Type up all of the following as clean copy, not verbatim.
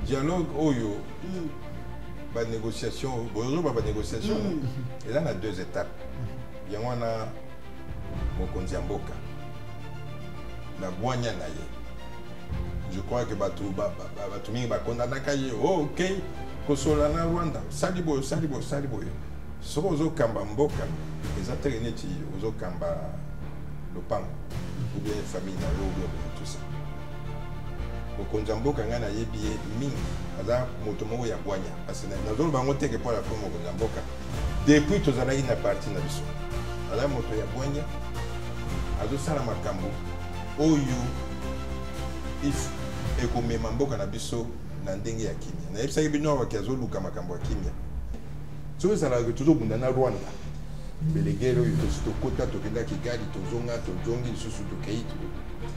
dialogue oyo ba négociation bonjour ba négociation et là on a deux étapes il y a wana mokonzi mboka na bwanya na ye je crois que batu mingi ba condamna kaye OK kosola na Rwanda salibo soko ozo kamba mboka ezatele neti ozo kamba lopango ou bien famille na yo tout ça mokonzi mboka ngana yebi mingi aza moto moko ya bwanya parce que nazolo bango teke pour la première mokonzi mboka depuis tozalaki na parti na biso ala moto ya bwanya azo sala makambo oyo if ekomema mboka na biso na ndenge ya kimia na yebisaki bino waki azoluka makambo ya kimia soki ezalaka tozobunda na Rwanda belegere oyo tokota tokenda Kigali tozonga tozongi lisusu tokei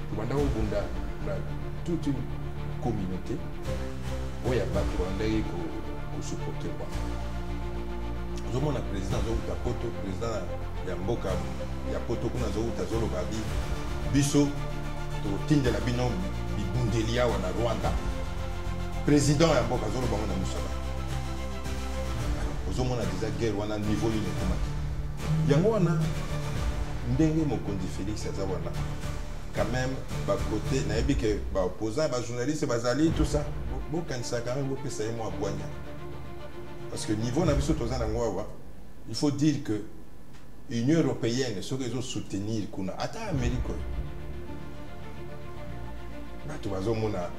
tobanda kobunda na toute une communauté oyo ya bato bandaki kosuporte Rwanda ozomona président azouta poto président ya mboka ya poto kuna azoloba biso totindela bino bibundeli awa na Rwanda président ya mboka azoloba ngo na musala ozomona déjà guerre wana niveau nini ekomaki yango wana ndenge mokonzi Félix aza wana quand même bakote nayebi ke baopposant bajournaliste bazali tout ça bokanisa quand même bopesa ye mwa bwanya parce que niveau na biso toza nango awa il faut dire que Union européenne soki ezosoutenir kuna ata Amérique oyo bato bazomona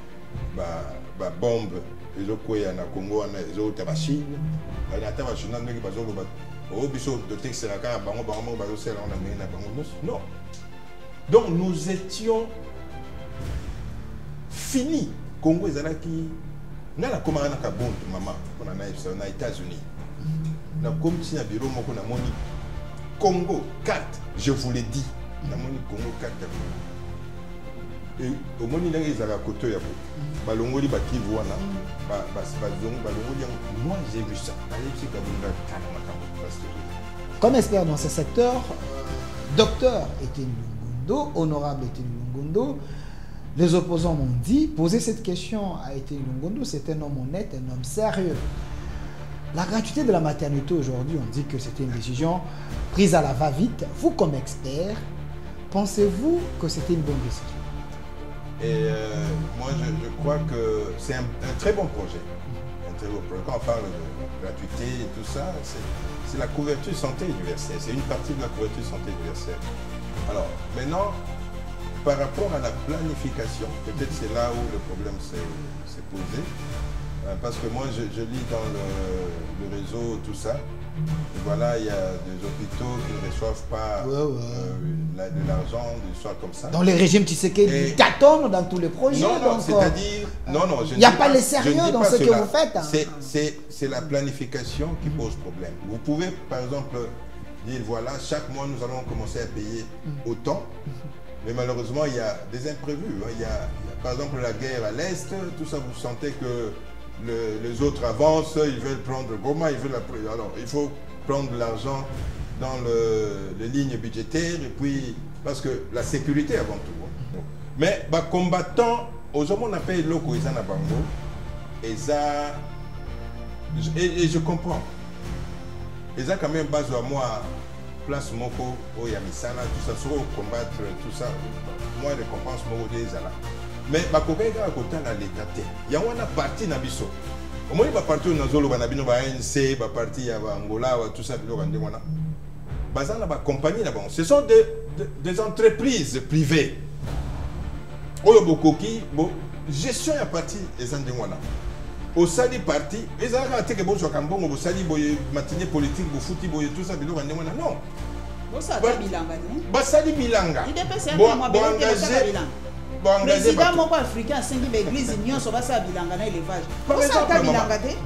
babombe ezokwea na Congo wana ezouta bachine ata bajournal ndenge bazoloba oyo biso totekisela kaka bango moko bazosala ngo na ndenge na bango nyonso non donc nous étions finis Congo ezalaki nga nakomaka na kabonto mama mpona na États-Unis nakomi ntina biro moko namoni Congo 4 je vous l'ai dit namoni Congo 4 et omoni ndenge ezalaka koto ya balongoli bakivu wana balongoli yango moi j'ai vu ça alexi kabunda kana makambo. Comme expert dans ce secteur, docteur Étienne Lungondo, honorable Étienne Lungondo, les opposants m'ont dit, poser cette question à Étienne Lungondo, c'est un homme honnête, un homme sérieux. La gratuité de la maternité aujourd'hui, on dit que c'était une décision prise à la va-vite. Vous, comme expert, pensez-vous que c'était une bonne décision? Et moi, je crois que c'est un très bon projet. Un très bon projet. Quand on parle de gratuité et tout ça, c'est la couverture santé universelle. C'est une partie de la couverture santé universelle. Alors, maintenant, par rapport à la planification, peut-être c'est là où le problème s'est posé. Parce que moi, je lis dans le réseau tout ça. Et voilà, il y a des hôpitaux qui ne reçoivent pas de l'argent, des choses comme ça. Dans les régimes Tshisekedi, tâtonnent dans tous les projets. Non, non, c'est-à-dire... Non, il n'y a pas les sérieux dans ce que vous faites. C'est la planification qui pose problème. Vous pouvez, par exemple, dire, voilà, chaque mois, nous allons commencer à payer autant. Mais malheureusement, il y a des imprévus. Il y a, par exemple, la guerre à l'Est, tout ça, vous sentez que les autres avancent, ils veulent prendre Goma, ils veulent... Alors, il faut prendre l'argent dans les lignes budgétaires, et puis... Parce que la sécurité avant tout. Mais, bah, combattant, aux hommes, on appelle Loko Ezana Bango, et je comprends. Eza quand même base à moi, place Moko, Oyamisana, tout ça, sur combattre, tout ça. Moi, je comprends ce mot de Ezana. Mais bah, quand on a côté dans l'État, il y a une partie na biso. Au moins, il y a partie dans Zolo, il y a ANC, partie il y a Angola, tout ça, il y a bazana ba compagnie là-bas. Ce sont des entreprises privées. Oyo bokoki, gestion ya parti ezande wana. Au sali parti, ezaka teke bo so kambongo bo sali boye matinée politique bo futi boye tout ça bilo kande wana non. Bo sa bilanga ni. Ba sali bilanga. Bo engagé. Président moko africain asengi ba église nyonso basa bilanga na élevage. Par exemple,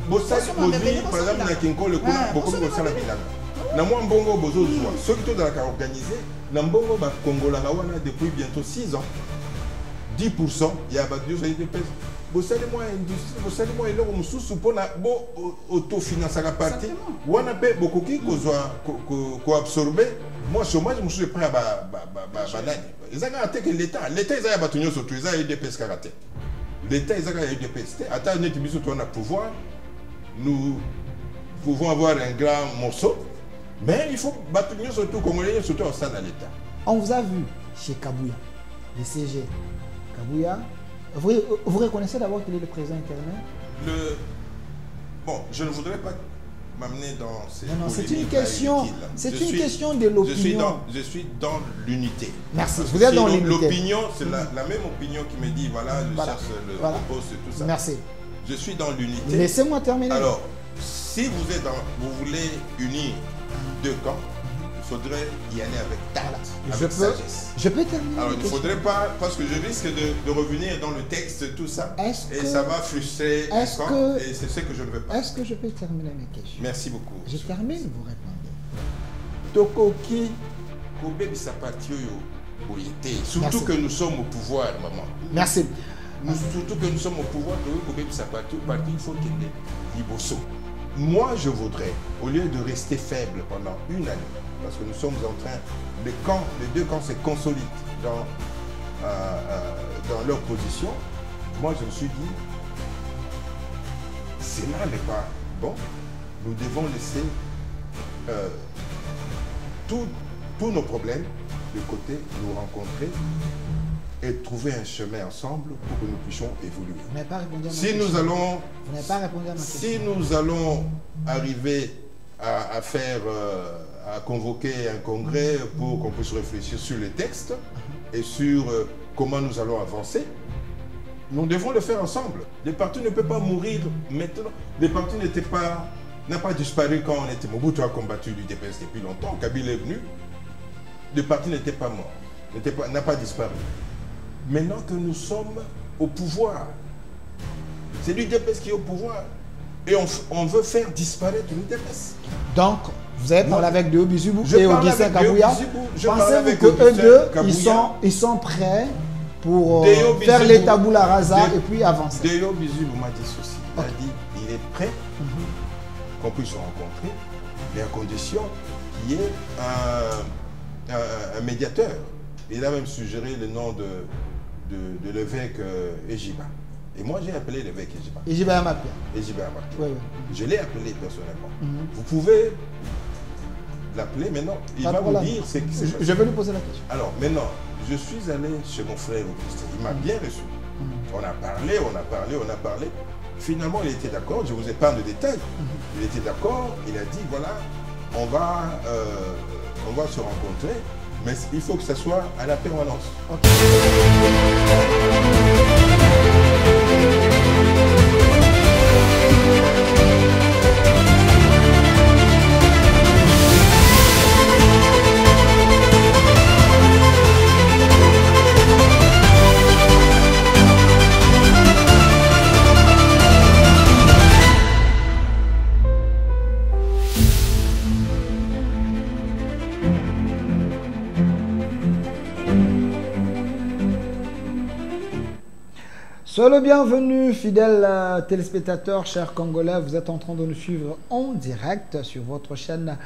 bo sali par exemple na Kinkole kuna boko bo sala bilanga. Na moi mbongo bozo zwa. Ceux qui sont dans la organisé, na mbongo ba Kongola wana depuis bientôt 6 ans. 10%, il y a des pays. Vous savez, moi, industrie, vous savez, moi, il y a un sous pour autofinancer la partie. On a beaucoup qui absorbé. Moi, chômage, je suis prêt à banane. Ils ont que l'État. L'État, ils ont battu surtout. Ils ont des pesques karaté. l'État est à UDPS. Attends, on a pouvoir, nous pouvons avoir un grand morceau, mais il faut battre surtout Congolais, surtout au sein de l'État. On vous a vu chez Kabouya, le CG. Kabouya, vous reconnaissez d'abord qu'il est le président intérimaire? Bon, je ne voudrais pas m'amener dans ces... Non, c'est une question, question de l'opinion. Je suis dans l'unité. Merci, vous êtes dans l'unité. L'opinion, c'est la même opinion qui me dit, voilà, je cherche le poste et tout ça. Merci. Je suis dans l'unité. Laissez-moi terminer. Alors, si vous voulez unir deux camps, il faudrait y aller avec tact, avec sagesse. Je peux terminer. Alors, il ne faudrait pas, parce que je risque de revenir dans le texte, tout ça, et ça va frustrer un camp, et c'est ce que je ne veux pas. Est-ce que je peux terminer mes questions? Merci beaucoup. Je termine, vous répondez. Tokoki, Kobe Bissapati, surtout que nous sommes au pouvoir, maman. Merci. Surtout que nous sommes au pouvoir, Kobe Bissapati, il faut qu'il ait Liboso. Moi, je voudrais, au lieu de rester faible pendant une année, parce que nous sommes en train, les deux camps se consolident dans leur position, moi je me suis dit, cela n'est pas bon, nous devons laisser tous nos problèmes de côté, nous rencontrer et trouver un chemin ensemble pour que nous puissions évoluer. Vous n'avez pas répondu à ma question. Vous n'avez pas répondu à ma question. Si nous allons arriver à faire, à convoquer un congrès pour qu'on puisse réfléchir sur les textes et sur comment nous allons avancer, nous devons le faire ensemble. Les partis ne peuvent pas mourir maintenant. Les partis n'a pas disparu quand on était... Mobutu a combattu l'UDPS depuis longtemps. Kabila est venu. Les partis n'étaient pas morts, n'a pas disparu. Maintenant que nous sommes au pouvoir, c'est l'UDPS qui est au pouvoir. Et on veut faire disparaître l'UDPS. Donc, vous avez parlé avec Déo Bizubou et Augustin Kabouya. Pensez-vous qu'eux deux, ils sont prêts pour faire les taboulas rasa et puis avancer? Déo Bizubou m'a dit ceci. Il a dit il est prêt qu'on puisse se rencontrer, mais à condition qu'il y ait un médiateur. Il a même suggéré le nom de l'évêque Ejiba. Et moi, j'ai appelé l'évêque Ejiba. Ejiba Amapia. Ejiba Amapia. Oui. Je l'ai appelé personnellement. Vous pouvez l'appeler maintenant. Il va vous dire ce qui s'est passé. Je vais lui poser la question. Alors, maintenant, je suis allé chez mon frère Augustin. Il m'a bien reçu. On a parlé. Finalement, il était d'accord. Je vous épargne de détails. Il était d'accord. Il a dit, voilà, on va se rencontrer. Mais il faut que ça soit à la permanence. Okay. Soyez le bienvenu, fidèles téléspectateurs, chers Congolais. Vous êtes en train de nous suivre en direct sur votre chaîne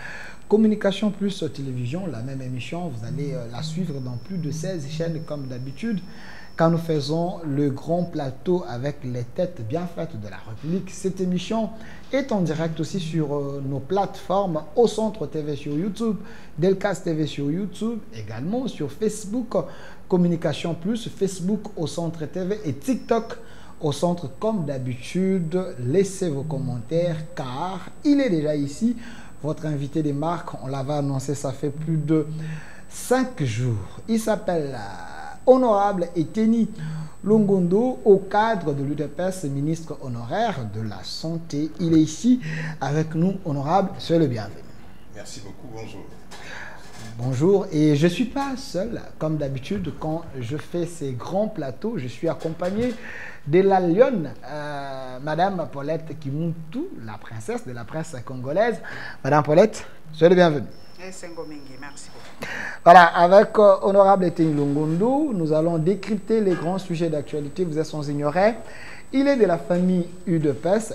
Communication Plus Télévision. La même émission, vous allez la suivre dans plus de 16 chaînes comme d'habitude, quand nous faisons le grand plateau avec les têtes bien faites de la République. Cette émission est en direct aussi sur nos plateformes Au Centre TV sur YouTube, Delcast TV sur YouTube, également sur Facebook, Communication Plus, Facebook Au Centre TV et TikTok Au Centre comme d'habitude. Laissez vos commentaires car il est déjà ici. Votre invité des marques, on l'avait annoncé, ça fait plus de 5 jours. Il s'appelle Honorable Eteni Longondo, au cadre de l'UDPS, ministre honoraire de la Santé. Il est ici avec nous, honorable, soyez le bienvenu. Merci beaucoup, bonjour. Bonjour, et je ne suis pas seul, comme d'habitude, quand je fais ces grands plateaux, je suis accompagné de la lionne, Madame Paulette Kimuntu, la princesse de la presse congolaise. Madame Paulette, soyez le bienvenu. Merci beaucoup. Voilà, avec Honorable Eteni Longondo, nous allons décrypter les grands sujets d'actualité. Vous êtes sans ignorer. Il est de la famille UDPS,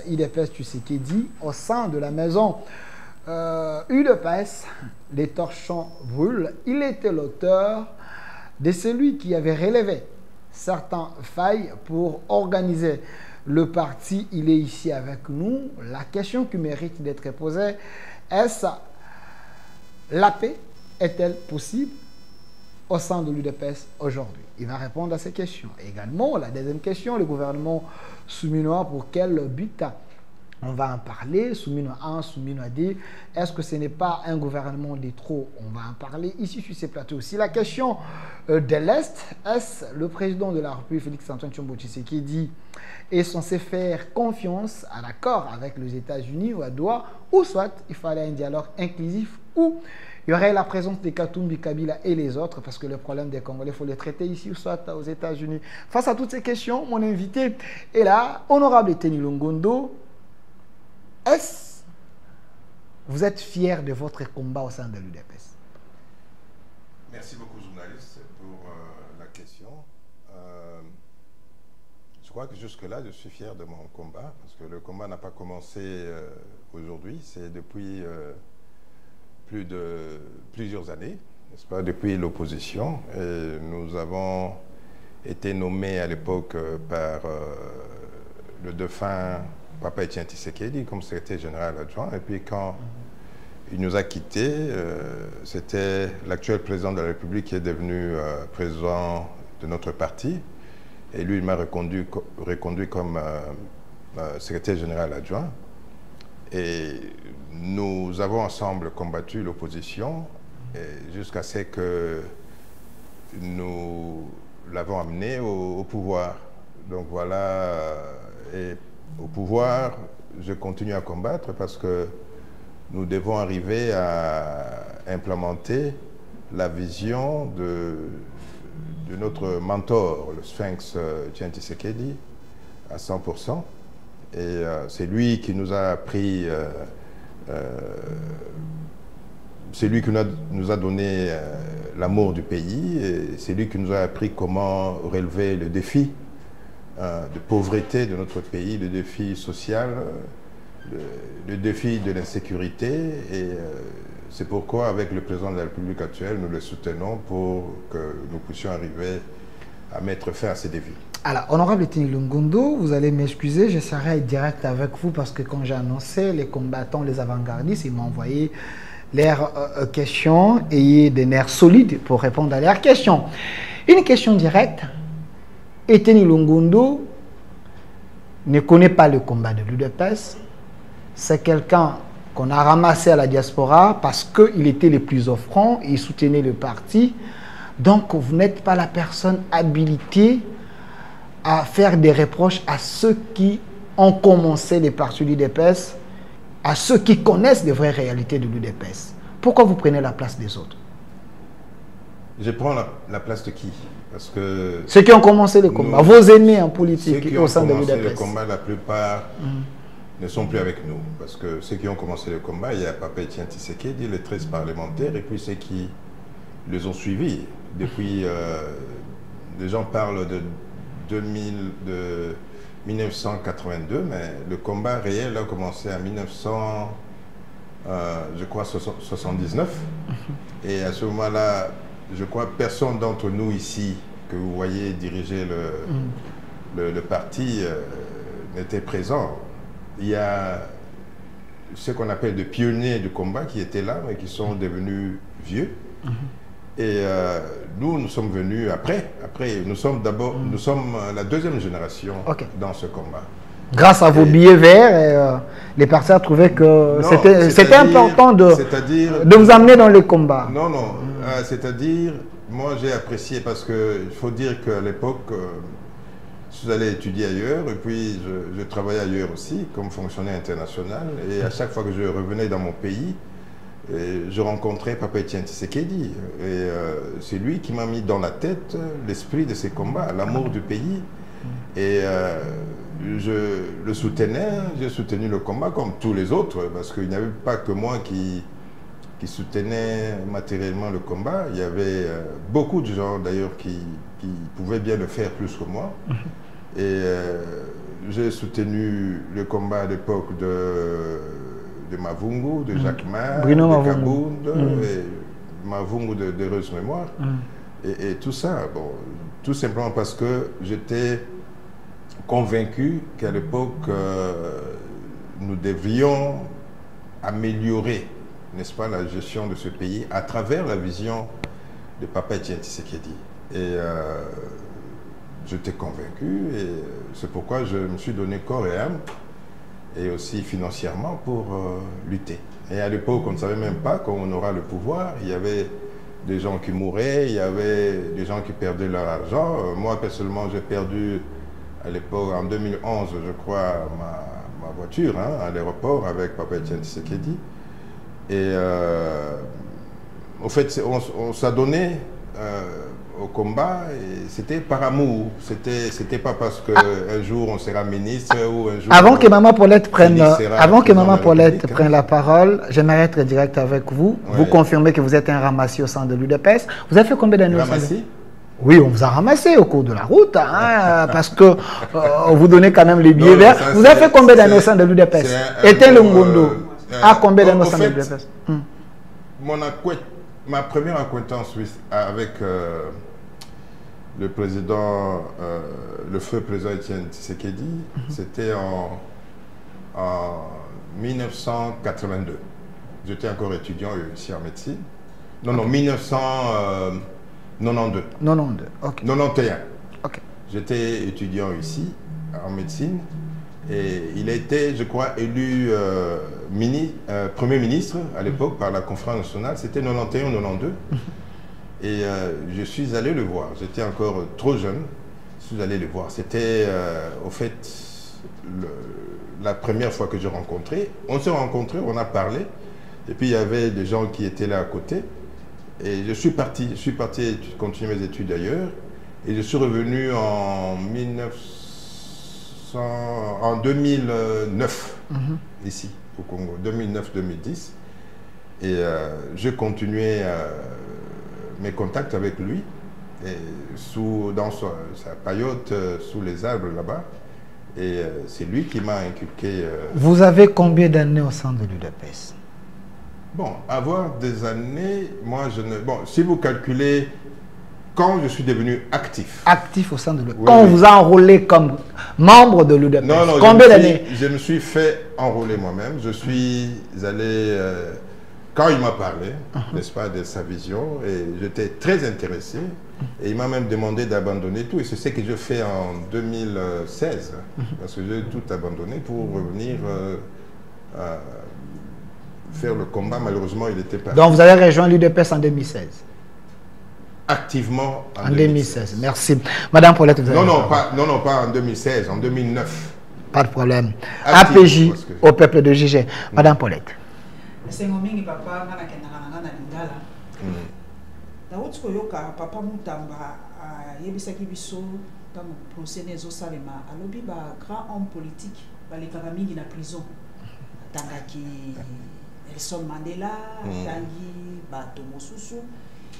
Tshisekedi, au sein de la maison UDPS, les torchons brûlent. Il était l'auteur de celui qui avait relevé certaines failles pour organiser le parti. Il est ici avec nous. La question qui mérite d'être posée, est-ce la paix est-elle possible au sein de l'UDPS aujourd'hui? Il va répondre à ces questions. Également, la deuxième question, le gouvernement Souminois, pour quel but? On va en parler. Souminois 1, Souminois 2. Est-ce que ce n'est pas un gouvernement de trop? On va en parler ici sur ces plateaux aussi. La question de l'Est, est-ce le président de la République, Félix-Antoine Tshombo Tshisekedi, est censé faire confiance à l'accord avec les États-Unis ou à Doha, ou soit il fallait un dialogue inclusif, ou il y aurait la présence des Katumbi, Kabila et les autres, parce que le problème des Congolais, il faut les traiter ici ou soit aux États-Unis. Face à toutes ces questions, mon invité est là, honorable Eteni Longondo. Est-ce vous êtes fier de votre combat au sein de l'UDPS? Merci beaucoup, journaliste, pour la question. Je crois que jusque-là, je suis fier de mon combat, parce que le combat n'a pas commencé aujourd'hui, c'est depuis plusieurs années, n'est-ce pas, depuis l'opposition. Nous avons été nommés à l'époque par le défunt Papa Etienne Tshisekedi comme secrétaire général adjoint. Et puis quand il nous a quittés, c'était l'actuel président de la République qui est devenu président de notre parti. Et lui, il m'a reconduit comme secrétaire général adjoint. Et nous avons ensemble combattu l'opposition jusqu'à ce que nous l'avons amené au pouvoir. Donc voilà, et au pouvoir, je continue à combattre parce que nous devons arriver à implémenter la vision de notre mentor, le Sphinx Etienne Tshisekedi, à 100%. Et c'est lui qui nous a appris, c'est lui qui nous a donné l'amour du pays, et c'est lui qui nous a appris comment relever le défi de pauvreté de notre pays, le défi social, le défi de l'insécurité. Et c'est pourquoi, avec le président de la République actuelle, nous le soutenons pour que nous puissions arriver à mettre fin à ces défis. Alors, honorable Eteni Longondo, vous allez m'excuser, je serai direct avec vous parce que quand j'ai annoncé les combattants, les avant-gardistes, ils m'ont envoyé leurs questions et des nerfs solides pour répondre à leurs questions. Une question directe. Eteni Longondo ne connaît pas le combat de l'UDPS. C'est quelqu'un qu'on a ramassé à la diaspora parce qu'il était le plus offrant, il soutenait le parti. Donc, vous n'êtes pas la personne habilitée à faire des reproches à ceux qui ont commencé les partis de l'UDPS, à ceux qui connaissent les vraies réalités de l'UDPS. Pourquoi vous prenez la place des autres? Je prends la place de qui? Parce que ceux qui ont commencé le combat, vos aînés en politique au sein de l'UDPS. Ceux qui ont commencé le combat, la plupart ne sont plus avec nous. Parce que ceux qui ont commencé le combat, il y a Papa Etienne Tshisekedi, les 13 parlementaires, et puis ceux qui les ont suivis. Depuis, les gens parlent de 1982, mais le combat réel a commencé en 1979. Et à ce moment-là, je crois que personne d'entre nous ici, que vous voyez diriger le parti, n'était présent. Il y a ce qu'on appelle des pionniers du combat qui étaient là, mais qui sont devenus vieux. Et nous sommes venus après. Nous sommes la deuxième génération dans ce combat. Grâce à vos billets verts, les partis ont trouvé que c'était important de vous amener dans les combats. Non, non. C'est-à-dire, moi j'ai apprécié parce qu'il faut dire qu'à l'époque, je suis allé étudier ailleurs et puis je travaillais ailleurs aussi comme fonctionnaire international. Et à chaque fois que je revenais dans mon pays, je rencontrais Papa Etienne Tshisekedi. Et c'est lui qui m'a mis dans la tête l'esprit de ces combats, l'amour du pays. Et je le soutenais, j'ai soutenu le combat comme tous les autres, parce qu'il n'y avait pas que moi qui soutenait matériellement le combat. Il y avait beaucoup de gens d'ailleurs qui pouvaient bien le faire plus que moi. Et j'ai soutenu le combat à l'époque de Mavungu, de Jacques Mar, de Kabound, et Mavungu d'heureuse mémoire. Et tout ça, bon, tout simplement parce que j'étais convaincu qu'à l'époque, nous devrions améliorer, n'est-ce pas, la gestion de ce pays à travers la vision de Papa Etienne Tshisekedi. Et j'étais convaincu, et c'est pourquoi je me suis donné corps et âme, et aussi financièrement pour lutter. Et à l'époque, on ne savait même pas qu'on aura le pouvoir. Il y avait des gens qui mouraient, il y avait des gens qui perdaient leur argent. Moi, personnellement, j'ai perdu à l'époque, en 2011, je crois, ma voiture à l'aéroport avec Papa Etienne Tshisekedi. Et au fait, on s'est donné au combat, et c'était par amour. C'était pas parce qu'un jour on sera ministre ou un jour... Avant que Maman Paulette prenne la parole, j'aimerais être direct avec vous. Ouais. Vous confirmez que vous êtes un ramassé au sein de l'UDPS. Vous avez fait combien d'années au sein de... Oui, on vous a ramassé au cours de la route, parce que vous donnez quand même les billets verts. Vous avez fait combien d'années au sein de l'UDPS? Éteint le Ngondo. À combien d'années au sein de l'UDPS? Ma première acquaintance avec le président, le feu président Etienne Tshisekedi, c'était en 1982. J'étais encore étudiant ici en médecine. Non, non, 1992. 92, ok. 91. Ok. J'étais étudiant ici en médecine, et il a été, je crois, élu Premier ministre à l'époque par la conférence nationale. C'était 91-92. Et je suis allé le voir. J'étais encore trop jeune. Je suis allé le voir. C'était, au fait, la première fois que j'ai rencontré. On s'est rencontrés, on a parlé. Et puis, il y avait des gens qui étaient là à côté. Et je suis parti continuer mes études ailleurs. Et je suis revenu en 2009, ici, au Congo. 2009-2010. Et j'ai continué mes contacts avec lui, et dans sa paillote, sous les arbres là-bas. Et c'est lui qui m'a inculqué... Vous avez combien d'années au sein de l'UDPS? Bon, avoir des années, moi je ne... Bon, si vous calculez quand je suis devenu actif. Actif au sein de l'UDPS. Oui, quand oui. on vous a enrôlé comme membre de l'UDPS. Non, non, combien d'années? Je me suis fait enrôler moi-même. Je suis allé... quand il m'a parlé, n'est-ce pas, de sa vision, et j'étais très intéressé, et il m'a même demandé d'abandonner tout, et c'est ce que je fais en 2016, parce que j'ai tout abandonné pour revenir faire le combat. Malheureusement, il était pas... Donc vous avez rejoint l'UDPS en 2016? Activement en 2016. Merci. Madame Paulette, vous avez non, pas en 2016, en 2009. Pas de problème. Actif, APJ au peuple de Jigé. Madame Paulette. C'est mon mini papa, na lingala. Daudsko yoka papa mutamba yebisaki biso dans le procès des Osalema. Alobi ba grand homme politique, ba les mingi na prison. Tangaki Nelson Mandela, tangi ba Tomosusu.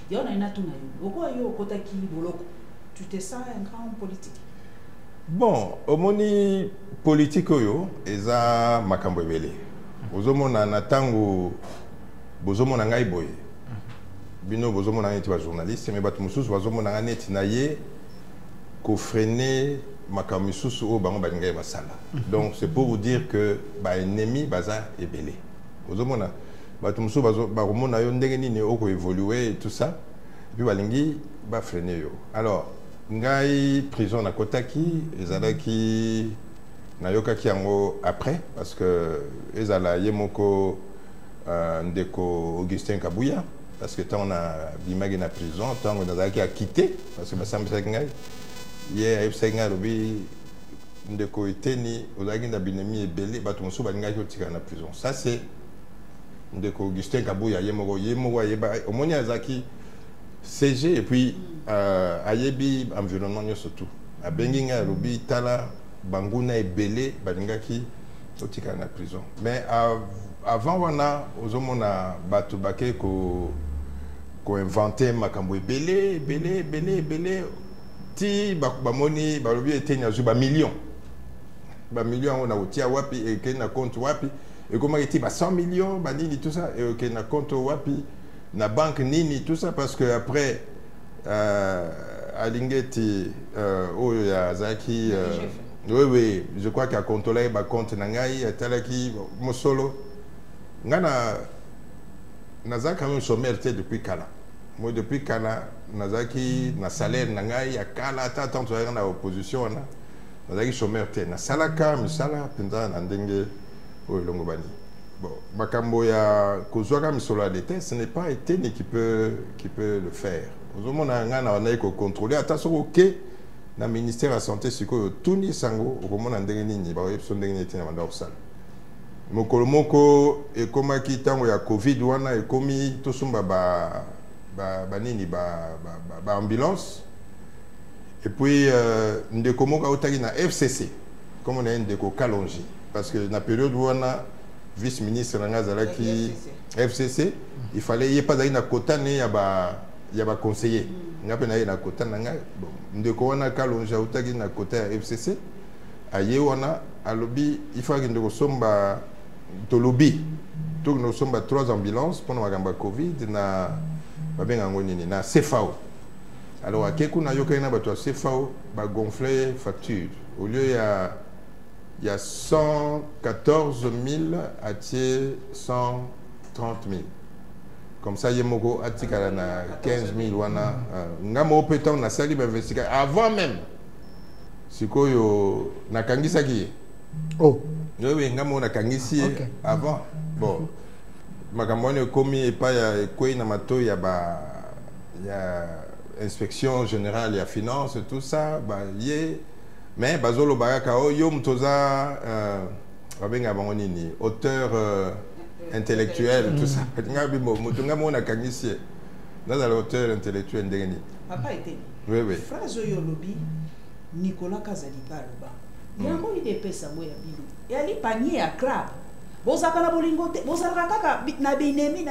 Yo na ina tuna yo. Oko yo kotaki boloko. Tu te sens un grand homme politique? Bon, omoni politique yo eza makambo ebele. Bozomona na tango bozomona ngai boye. Bino bozomona ngai ti ba journaliste, mais batu mususu bozomona ngai neti na ye ko freiner makambo mususu o bango balingai basala. Donc c'est pour vous dire que ba ennemi baza ebele. Bozomona batu mususu bazomona yo ndenge nini oko évoluer et tout ça. Et puis balingi ba freiner yo. Alors ngai prison na kotaki ezalaki nayokaki yango après, parce que ezala yemoko ndeko Augustin Kabuya, parce que tant on a bimagi na prison, tant on a quitté, parce que basambisa ngai ye ayebisa ngai lobi ndeko eteni ozalaki na binemi ebele bato mosusu balingaki kotika na prison. Ça c'est ndeko Augustin Kabuya yemoko ayeba omoni azaki CG, et puis ayebi environnement surtout abengi ngai lobi tala banguna ebele balingaki otika na prison. Mais avant wana ozomona batu bake ko inventer makambo ebele ti bamoni balobi eteni azu ba millions on a otia wapi et na compte wapi et comment était ba 100 millions ba nini tout ça et que na compte wapi na banque nini tout ça, parce que après Alingeti Oyazaki. Oui, je crois qu'il a contrôlé le compte Nangai, Talaki, Mosolo. Ngana Nazaka un sommaire depuis Kala. Moi, depuis Kala, Nazaki, na salaire Nangai, à Kala, tant que tu es en opposition, Nazaki sommaire, na Salaka, Misala, Pinda, Nandenge, Longobani. Bon, Makambo ya Kozwaka Misolo à l'été, ce n'est pas Eteni qui peut le faire. Aujourd'hui, on a contrôlé, attention, ok. Na ministère de la santé siko tuni sango okomona ndenge nini ba yebso ndenge nini tina manda osala mokolo moko ekomaki tango ya covid wana ekomi tosumba nini ba ambulance et puis ndeko moko otaki na FCC comme on a ndeko Kalonji parce que na période wana vice ministre nga zalaki FCC il fallait y pas na quota ne ya ba conseiller ngape na ye na kota na nga ndeko wana Kalonji utaki na kota ya FCC aye wana alobi il faut que ndeko somba tolobi to no somba 3 ambulances pour magamba covid na babenga ngonini na CFAO alors akeku na yoka na bato CFAO ba gonfler facture au lieu il y a 114 000 à 130 000. Comme ça, il y a beaucoup d'articles à 15 000 wana. Ngamo pétant na sali investigation avant même. Siko yo na kangisa ki. Oh. Oui, ngamo na kangisi avant. Bon. Makamone komi et pas ya koi na mato ya inspection générale ya finance tout ça ba yé mais bazolo baraka o yo mtoza babenga bango nini auteur intellectuel, tout ça. L'auteur intellectuel ndengeni. Papa était. Oui, oui. Phrase yolobi Nicolas Kazaliba loba. Yango ide pesa moya bilo. Yali panier à crab. Bozaka na bolingote, bozaka kaka na binemi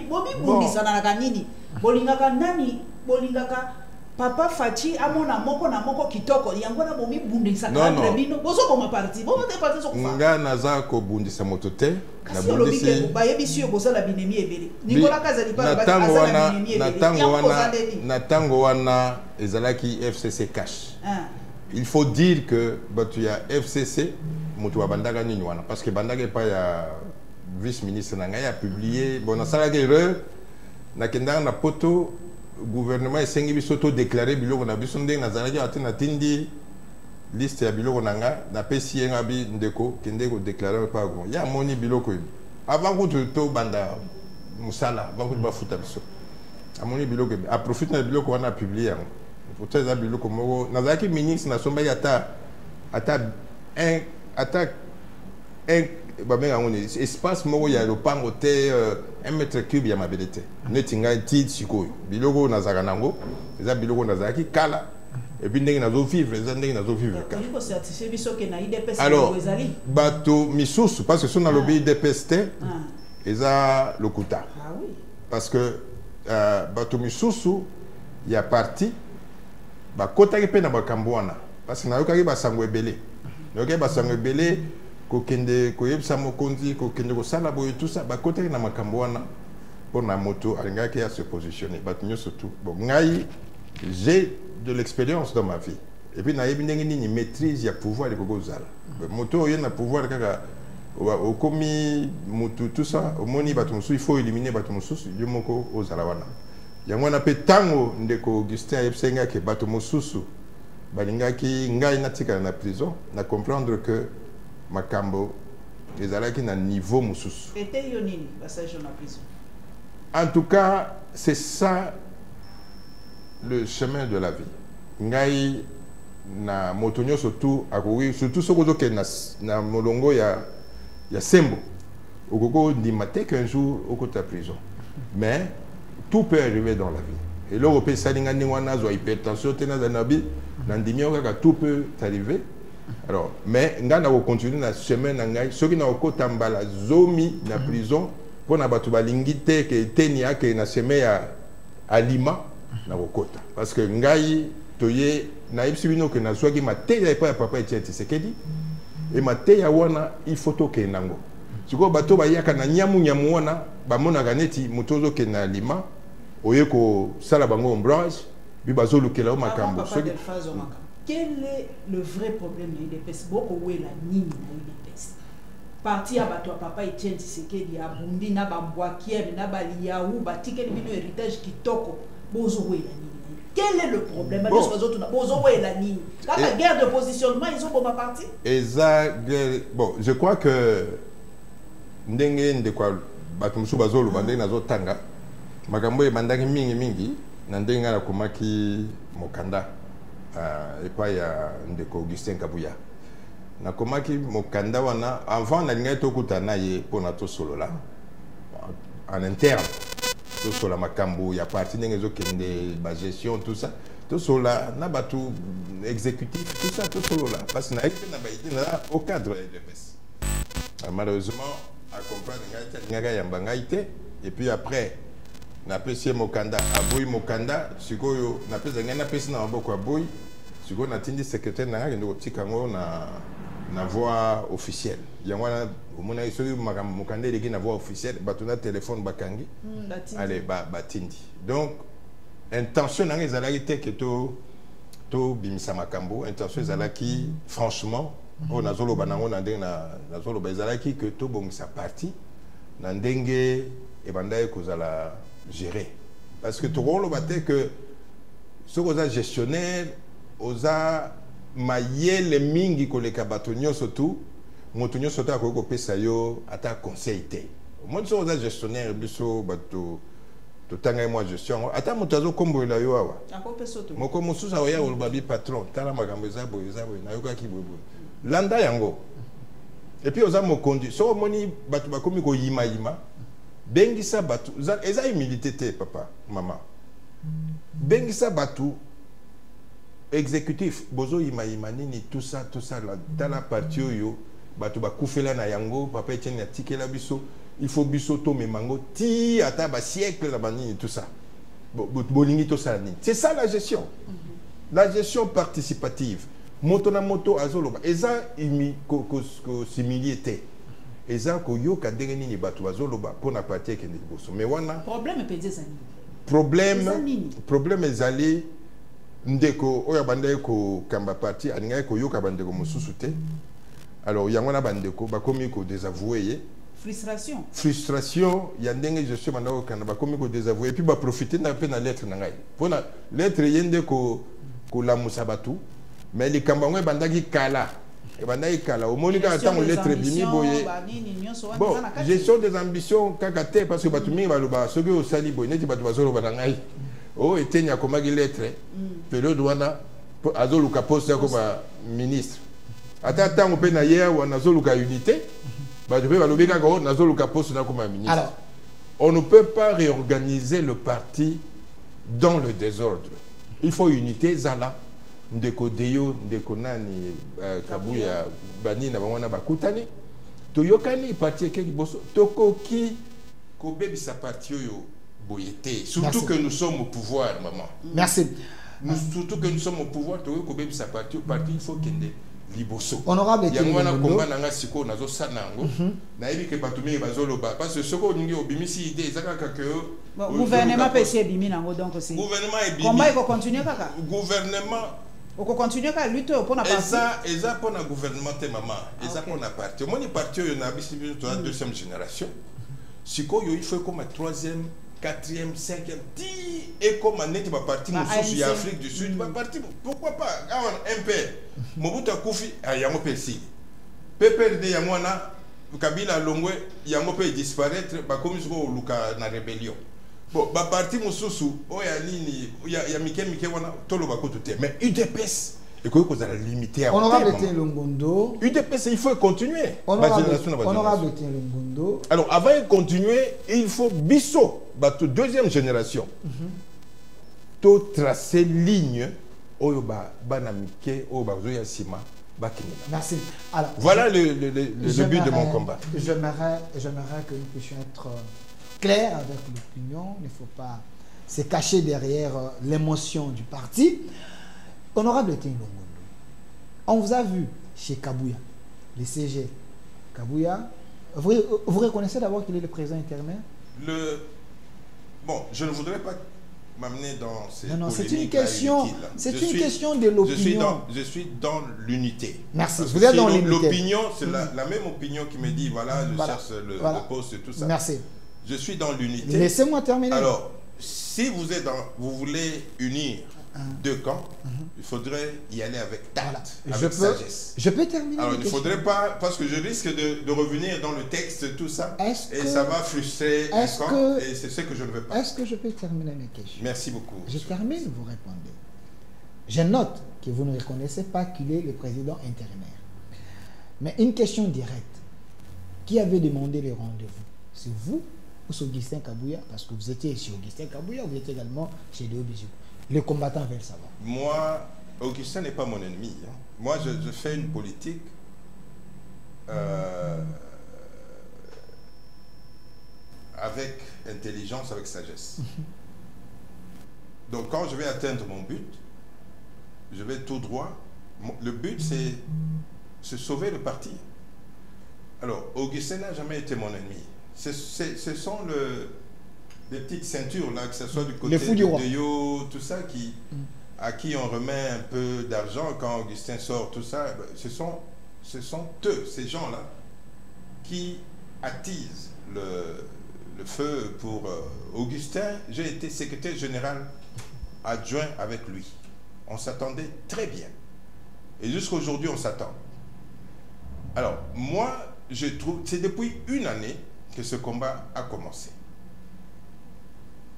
bobi bundisa na kanini. Bolingaka nani? Bolingaka Papa Fachi amona moko na moko kitoko yango na bomi bundisa kadre bino bozo boma parti bomo te parti so kufa nga naza ko bundisa motote na bundisi ba yebisi yo bozala binemi ebele Nicolas Kazaliba na tango wana ezalaki FCC cash. Il faut dire que batu ya FCC moto bandaka nini wana parce que bandaka pa ya vice ministre na nga ya publié bon na sala erreur na kendanga na poto gouvernement esengi biso to déclarer biloko na biso ndenge nazalaki ate na tindi liste ya biloko na nga na pesi yenga bi ndeko kende ko déclarer pa go ya moni biloko avant que to banda musala avant que ba futa biso amoni biloko a profite na biloko wana publier yango faut ça biloko moko nazalaki ministre na somba ata un babenga ngoni espace moko ya lopango te 1 mètre cube ya mabelete netinga ti sikoyo biloko nazaka nango eza biloko nazaki kala et puis ndenge nazo vivre eza ndenge nazo vivre ka ko certifier biso ke na IDPS alors bato misusu parce que son na lobby IDPS te eza lokuta parce que bato misusu ya parti ba kota ke na bakambo wana parce que na yokaki basango ebele yokaki basango ebele kokende koyebisa mokonzi kokende kosala boye tout ça bakotaki na makambo wana pour na moto alingaki à se positionner bato nyonso tout bon ngai j'ai de l'expérience dans ma vie et puis nayebi ndenge nini maîtrise ya pouvoir ekokozala moto oyo na pouvoir kaka okomi mutu tout ça omoni bato mosusu il faut éliminer bato mosusu yo moko ozala wana yango wana mpe ntango ndeko Augustin ayebisa ke bato mosusu balingaki ngai natikala na prison na comprendre que makambo ezalaki na niveau mususu. Était yonini passage en prison. En tout cas, c'est ça le chemin de la vie. Ngai na motonyo surtout akowi surtout soko ke na molongo ya sembo. Okoko ndimate qu'un jour okota prison. Mais tout peut arriver dans la vie. Et l'Europe salinga ningwana zo hypertension tena zanabi nandimi okaka tout peut arriver. Alors, mais nga na continuer na chemin na ngai soki na okota mbala zomi na prison pour na batu balingi te ke teni ake na chemin ya alima na okota parce que ngai toye na ibsibino ke na swaki mateya pa papa Etienne Tshisekedi et mateya wana il faut to ke nango siko bato bayaka na nyamu wana bamona kaneti mutozo ke na alima oyeko sala bango ombrage bi bazolukela makambo. Quel est le vrai problème de l'UDPS? Beaucoup où est la ligne de l'UDPS? Parti à bateau papa Etienne Tshisekedi à Bundi na Bambouakier na Baliaou bati quel mino héritage qui toko bozo où est la ligne? Quel est le problème? Bozo où est la ligne? La guerre de positionnement ils ont bon parti? Bon, je crois que ndenge ndekwa bato musu bazolo bande nazo tanga makambo e bandaki mingi na ndenge na komaki mokanda et pas ya ndeko Augustin Kabuya na komaki mokanda wana avant na linga tokutana ye pona to solo là en interne to solo makambo ya parti ndenge zo kende ba gestion tout ça to solo na batu exécutif tout ça to solo là parce que na été na ba idée na au cadre de l'UDPS malheureusement à comprendre ngaga yambanga ité et puis après na pesi mokanda aboyi mokanda sikoyo na pesi ngana pesi na maboko aboyi sikoyo na tindi secrétaire na ngaka ndo tikango na voix officielle yangwana omona isoli mokanda eleki na voix officielle batuna téléphone bakangi allez batindi donc intention na ezalaki te que to bimisa makambo intention ezalaki franchement on a zolo banango na ndenge na zolo bazalaki que to bongisa parti na ndenge et bandaye kozala gérer parce que tout rôle baté que ce qu'on a gestionnaire oza mayele mingi koleka batonyo surtout motonyo surtout akoko pesa yo ata conseil té moi so oza gestionnaire biso bato to tanga moi gestion ata motazo kombola yo awa akopesa surtout moko mususa oya olobabi patron tala makambo eza boye na yoka ki boye landa yango et puis oza mokondi so moni bato bakomi ko yima bengisa batu eza humilité te papa maman bengisa batu exécutif bozo yima nini tout ça là dans la partie yo batu bakufela na yango papa Etienne atikela biso il faut biso to memango ti ata ba siècle la banini tout ça bolingi to ça ni c'est ça la gestion participative moto na moto azoloba eza ko similité eza ko yoka ndenge nini bato bazoloba pona partie kende liboso mais wana problème ezali ndeko oya bande ko kamba parti aninga ko yoka bandeko mosusu te alors yango na bandeko bakomi ko désavouer frustration ya ndenge gestion bandako kana bakomi ko désavouer et puis ba profiter na pe na lettre na ngai pona lettre yende ko la musabatu mais les kambangwe bandaki kala et bandaki kala au monika tant lettre bimi boye bon gestion des ambitions kakate parce que batumi baloba soki o sali boye neti batu bazolo banangai o etenya komaki lettre période wana azoluka poste ko ba ministre ata tango pe na hier wana azoluka unité batu pe balobi kaka o nazoluka poste na ko ba ministre. Alors on ne peut pas réorganiser le parti dans le désordre, il faut unité zala ndeko deyo ndeko nani Kabuya bani na bangwana bakutani toyokani parti ke liboso tokoki ko bebisa parti yo boyete surtout que nous sommes au pouvoir maman. Merci. Surtout que nous sommes au pouvoir ko bebisa parti il faut kende liboso. Honorable yangwana komba nanga siko nazo sanango na yebi ke batumi bazoloba parce que soko ningi obimisi idée ezaka que gouvernement pesi bimi nango donc c'est gouvernement et bimi comment il faut continuer kaka gouvernement on continue à lutter pour la partie. Eza pour la gouvernement maman. Eza pour la partie. Moi, les partis, il y a une deuxième génération. Si il faut comme troisième, quatrième, cinquième, et comme un autre parti, il y a Afrique du Sud, pourquoi pas un peu. Mobutu Koufi, il y a un peu ici. PPRD, il y a un Kabila Longwe, il y a un peu disparaître, comme il y a une rébellion. Bon, bah parti mususu, oya nini, ya mike wana tolo bakoto te. Mais UDPS, et quoi qu'on a limité à Honorable Etienne Longondo. UDPS, il faut continuer. Honorable Etienne Longondo. Alors, avant de continuer, il faut biso, bato deuxième génération. To tracer ligne, oyo ba banamike, oyo ba zoya sima, bakimina. Merci. Alors, voilà le but de mon combat. J'aimerais que nous puissions être clair avec l'opinion, il ne faut pas se cacher derrière l'émotion du parti. Honorable Etienne Longondo, on vous a vu chez Kabuya, le CG Kabuya. Vous reconnaissez d'abord qu'il est le président intérimaire? Bon, je ne voudrais pas m'amener dans ces Non, c'est une polémiques question, inutiles. c'est une question de l'opinion. Je suis dans l'unité. Merci, Parce vous que êtes dans sinon, l'unité. l'opinion, c'est la même opinion qui me dit, voilà, je cherche le poste et tout ça. Merci. Je suis dans l'unité. Laissez-moi terminer. Alors, si vous voulez unir deux camps, il faudrait y aller avec tact, avec sagesse. Je peux terminer. Alors, il ne faudrait pas, parce que je risque de revenir dans le texte, tout ça, et ça va frustrer un camp, et c'est ce que je ne veux pas. Est-ce que je peux terminer mes questions? Merci beaucoup. Je termine, vous répondez. Je note que vous ne reconnaissez pas qu'il est le président intérimaire. Mais une question directe. Qui avait demandé les rendez-vous? C'est vous ou c'est Augustin Kabouya? Parce que vous étiez chez Augustin Kabouya, vous étiez également chez Léo Bijibou. Les combattants veulent savoir. Moi, Augustin n'est pas mon ennemi. Hein. Moi, je fais une politique avec intelligence, avec sagesse. Donc, quand je vais atteindre mon but, je vais tout droit. Le but, c'est sauver le parti. Alors, Augustin n'a jamais été mon ennemi. Ce sont des petites ceintures, là, que ce soit du côté de Deyo, tout ça, à qui on remet un peu d'argent quand Augustin sort, tout ça. Ce sont eux, ces gens-là, qui attisent le feu pour Augustin. J'ai été secrétaire général adjoint avec lui. On s'attendait très bien. Et jusqu'à aujourd'hui, on s'attend. Alors, moi, je trouve, c'est depuis une année que ce combat a commencé.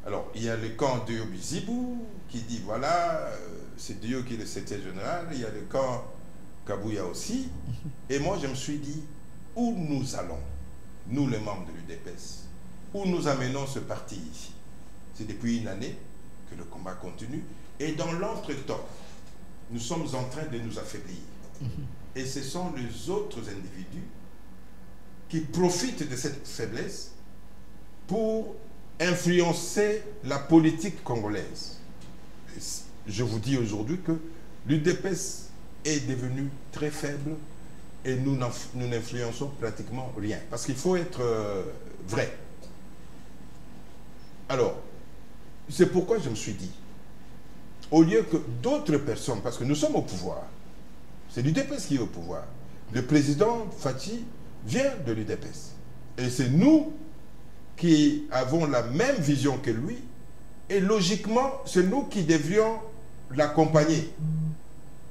Alors, il y a le camp de Bizibou qui dit, voilà, c'est Dieu qui est le secrétaire général. Il y a le camp Kabouya aussi. Et moi, je me suis dit, où nous allons, nous les membres de l'UDPS, où nous amenons ce parti ici? C'est depuis une année que le combat continue. Et dans l'entretemps, nous sommes en train de nous affaiblir. Et ce sont les autres individus qui profitent de cette faiblesse pour influencer la politique congolaise. Je vous dis aujourd'hui que l'UDPS est devenu très faible et nous n'influençons pratiquement rien. Parce qu'il faut être vrai. Alors, c'est pourquoi je me suis dit, au lieu que d'autres personnes, parce que nous sommes au pouvoir, c'est l'UDPS qui est au pouvoir. Le président Fathi vient de l'UDPS. Et c'est nous qui avons la même vision que lui. Et logiquement, c'est nous qui devrions l'accompagner.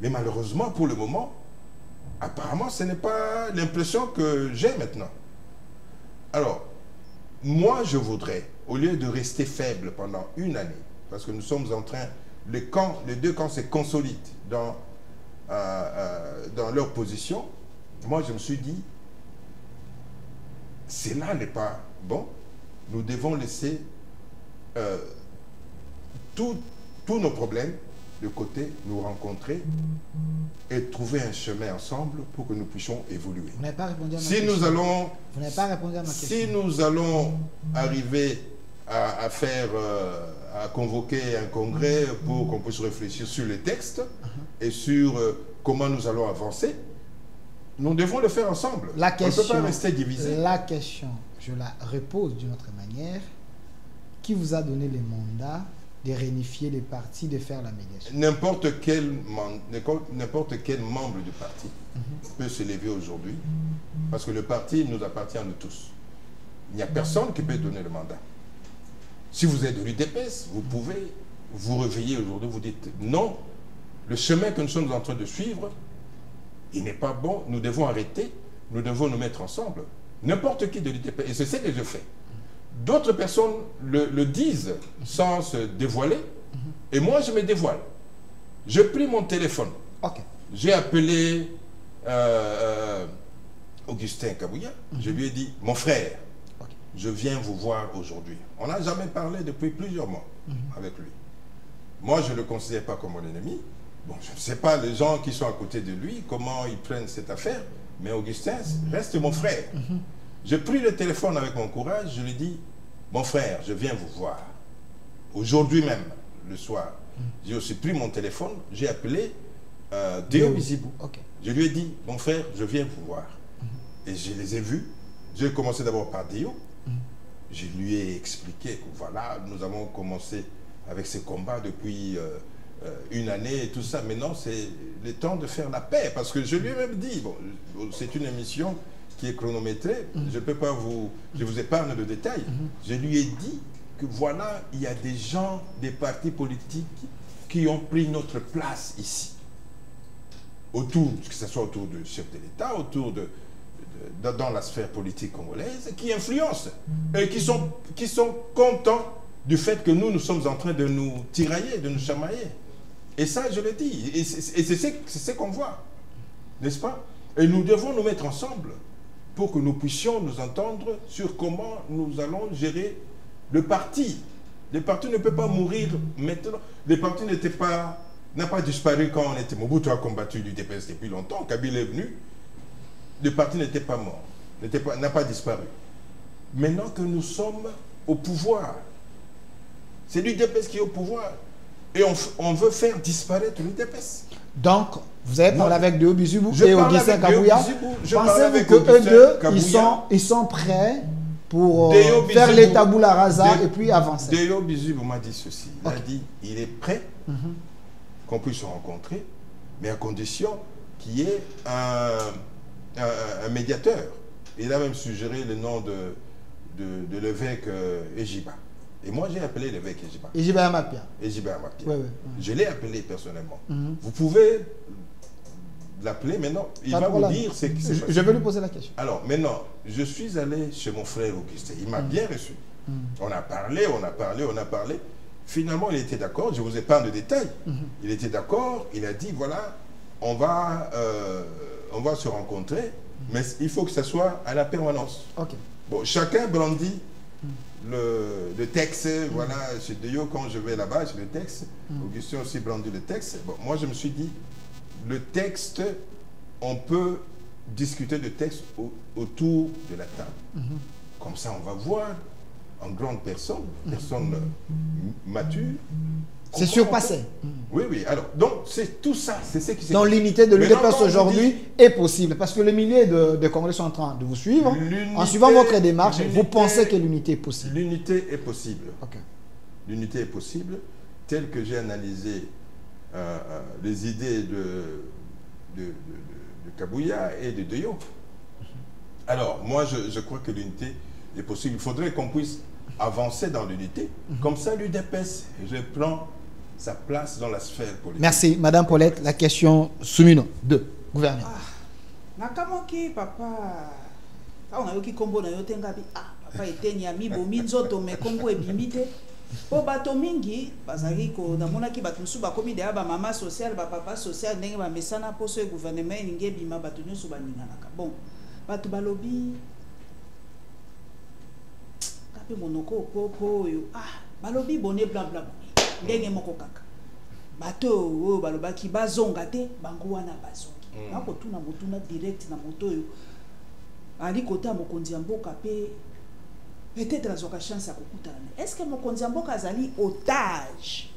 Mais malheureusement, pour le moment, apparemment, ce n'est pas l'impression que j'ai maintenant. Alors, moi, je voudrais, au lieu de rester faible pendant une année, parce que nous sommes en train, les deux camps se consolident dans leur position, moi, je me suis dit, cela n'est pas bon. Nous devons laisser tous nos problèmes de côté, nous rencontrer et trouver un chemin ensemble pour que nous puissions évoluer. Vous n'avez pas répondu à ma question. Vous n'avez pas répondu à ma question. Si nous allons arriver à convoquer un congrès pour qu'on puisse réfléchir sur les textes et sur comment nous allons avancer, nous devons le faire ensemble. On ne peut pas rester divisés. La question, je la repose d'une autre manière. Qui vous a donné le mandat de réunifier les partis, de faire la médiation? N'importe quel membre du parti peut se lever aujourd'hui, parce que le parti nous appartient à nous tous. Il n'y a personne qui peut donner le mandat. Si vous êtes de l'UDPS, vous pouvez vous réveiller aujourd'hui, vous dites non, le chemin que nous sommes en train de suivre, il n'est pas bon, nous devons arrêter, nous devons nous mettre ensemble. N'importe qui de l'UDPS, et c'est ce que je fais. D'autres personnes le disent sans se dévoiler, et moi je me dévoile. J'ai pris mon téléphone, j'ai appelé Augustin Kabouya, je lui ai dit, mon frère, je viens vous voir aujourd'hui. On n'a jamais parlé depuis plusieurs mois avec lui. Moi je ne le considère pas comme mon ennemi. Bon, je ne sais pas les gens qui sont à côté de lui, comment ils prennent cette affaire, mais Augustin reste mon frère. J'ai pris le téléphone avec mon courage, je lui ai dit, mon frère, je viens vous voir. Aujourd'hui même, le soir, j'ai aussi pris mon téléphone, j'ai appelé Déo Bizibou. Je lui ai dit, mon frère, je viens vous voir. Et je les ai vus. J'ai commencé d'abord par Déo. je lui ai expliqué que voilà, nous avons commencé avec ces combats depuis une année et tout ça. Maintenant, c'est le temps de faire la paix. Parce que je lui ai même dit, bon, c'est une émission qui est chronométrée, je ne peux pas je vous épargne le détail. Je lui ai dit que voilà, il y a des gens, des partis politiques qui ont pris notre place ici. Autour, que ce soit autour du chef de l'État, autour dans la sphère politique congolaise, qui influencent et qui sont contents du fait que nous sommes en train de nous tirailler, de nous chamailler. Et ça, je le dis. Et c'est ce qu'on voit. N'est-ce pas? Et nous devons nous mettre ensemble pour que nous puissions nous entendre sur comment nous allons gérer le parti. Le parti ne peut pas mourir maintenant. Le parti n'a pas disparu quand on était... Mobutu a combattu l'UDPS depuis longtemps. Kabila est venu. Le parti n'était pas mort. N'a pas disparu. Maintenant que nous sommes au pouvoir, c'est l'UDPS qui est au pouvoir. Et on veut faire disparaître l'UDPS. Donc, vous avez parlé avec Déo Bizubou et Augustin Kabouya. Pensez-vous que eux deux, ils sont prêts pour faire les tabula rasa et puis avancer? Déo Bizubou m'a dit ceci. Il a dit il est prêt qu'on puisse se rencontrer, mais à condition qu'il y ait un médiateur. Il a même suggéré le nom de l'évêque Ejiba. Et moi, j'ai appelé l'évêque Ejiba. Ejiba Amapia. Ejiba Amapia. Ouais. Je l'ai appelé personnellement. Vous pouvez l'appeler maintenant. Il va vous dire ce qui s'est passé. Je vais lui poser la question. Alors, maintenant, je suis allé chez mon frère Augustin. Il m'a bien reçu. On a parlé. Finalement, il était d'accord. Je vous épargne de détails. Il était d'accord. Il a dit, voilà, on va se rencontrer, mais il faut que ça soit à la permanence. Ok. Bon, chacun brandit le texte, voilà, chez Deyo, quand je vais là-bas, j'ai le texte, Augustin aussi brandit le texte. Bon, moi, je me suis dit, le texte, on peut discuter de texte autour de la table. Comme ça, on va voir en grande personne mature. C'est surpassé. Oui. Alors, donc, c'est tout ça. C'est ce qui s'est Donc, l'unité de l'UDPS aujourd'hui est possible. Parce que les milliers de Congolais sont en train de vous suivre. En suivant votre démarche, vous pensez que l'unité est possible? L'unité est possible. Ok. L'unité est possible, telle que j'ai analysé les idées de Kabouya et de Deyo. Alors, moi, je crois que l'unité est possible. Il faudrait qu'on puisse avancer dans l'unité. Comme ça, l'UDPS reprend sa place dans la sphère politique. Merci, Madame Paulette. La question Soumino 2, gouverneur. Nakamoki, papa. On a eu qui combo na yote ngabi. Papa eteni ami bomi nzoto me combo ebimite. Po bato mingi bazali ko namona ki bato musu bakomi de ba mama social ba papa social ndenge ba mesana poso e gouvernement ninge bima bato nyoso baninganaka. Bon, bato balobi kape monoko popo yo balobi boné bla bla ndenge moko kaka. Bato o balobaki bazonga te bango wana bazongi. Nako tuna motuna direct na moto yo. Ali kota mokonzi mboka pe peut-être la chance à kokutana. Est-ce que mokonzi mboka azali otage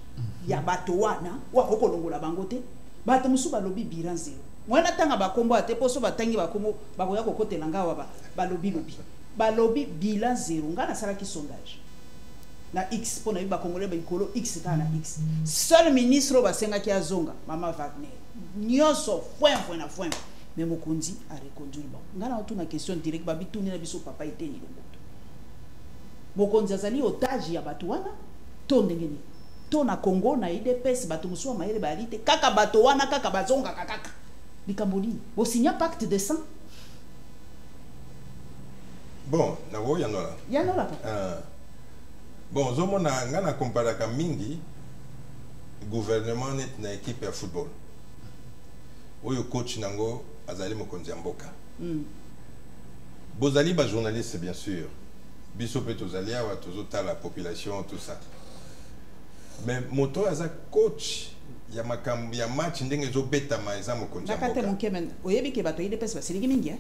ya bato wana wa kokolongola bango te? Bato musu balobi bilan zero. Mwana tanga bakombo ate poso batangi bakombo bakoya kokotela ngawa balobi. Balobi bilan zero. Ngana sala ki sondage. Na X pona ba congolais ba ikolo X kana X. Seul ministre basenga ki azonga Mama Wagner. Nyonso point na point. Mais mokonzi a reconduire bon. Ngana otuna question direct ba bituni na biso papa eteni longoto. Mokonzi azali otage ya bato wana to ndenge ni. To na Congo na UDPS bato musuwa maele balite kaka bato wana kaka bazonga kaka. Likamboli. Bo signa pacte de sang. Bon, na wo yanola. Yanola. Bon, zomo na ngana komparaka mingi gouvernement net na équipe ya football. Oyo coach nango azali mokonzi mboka. Bozali ba journaliste bien sûr. Biso pe tozali awa tozota la population tout ça. Mais moto aza coach ya makambo ya match ndenge zo betama eza mokonzi mboka. Nakate monkemen oyebi ke bato UDPS basiliki mingi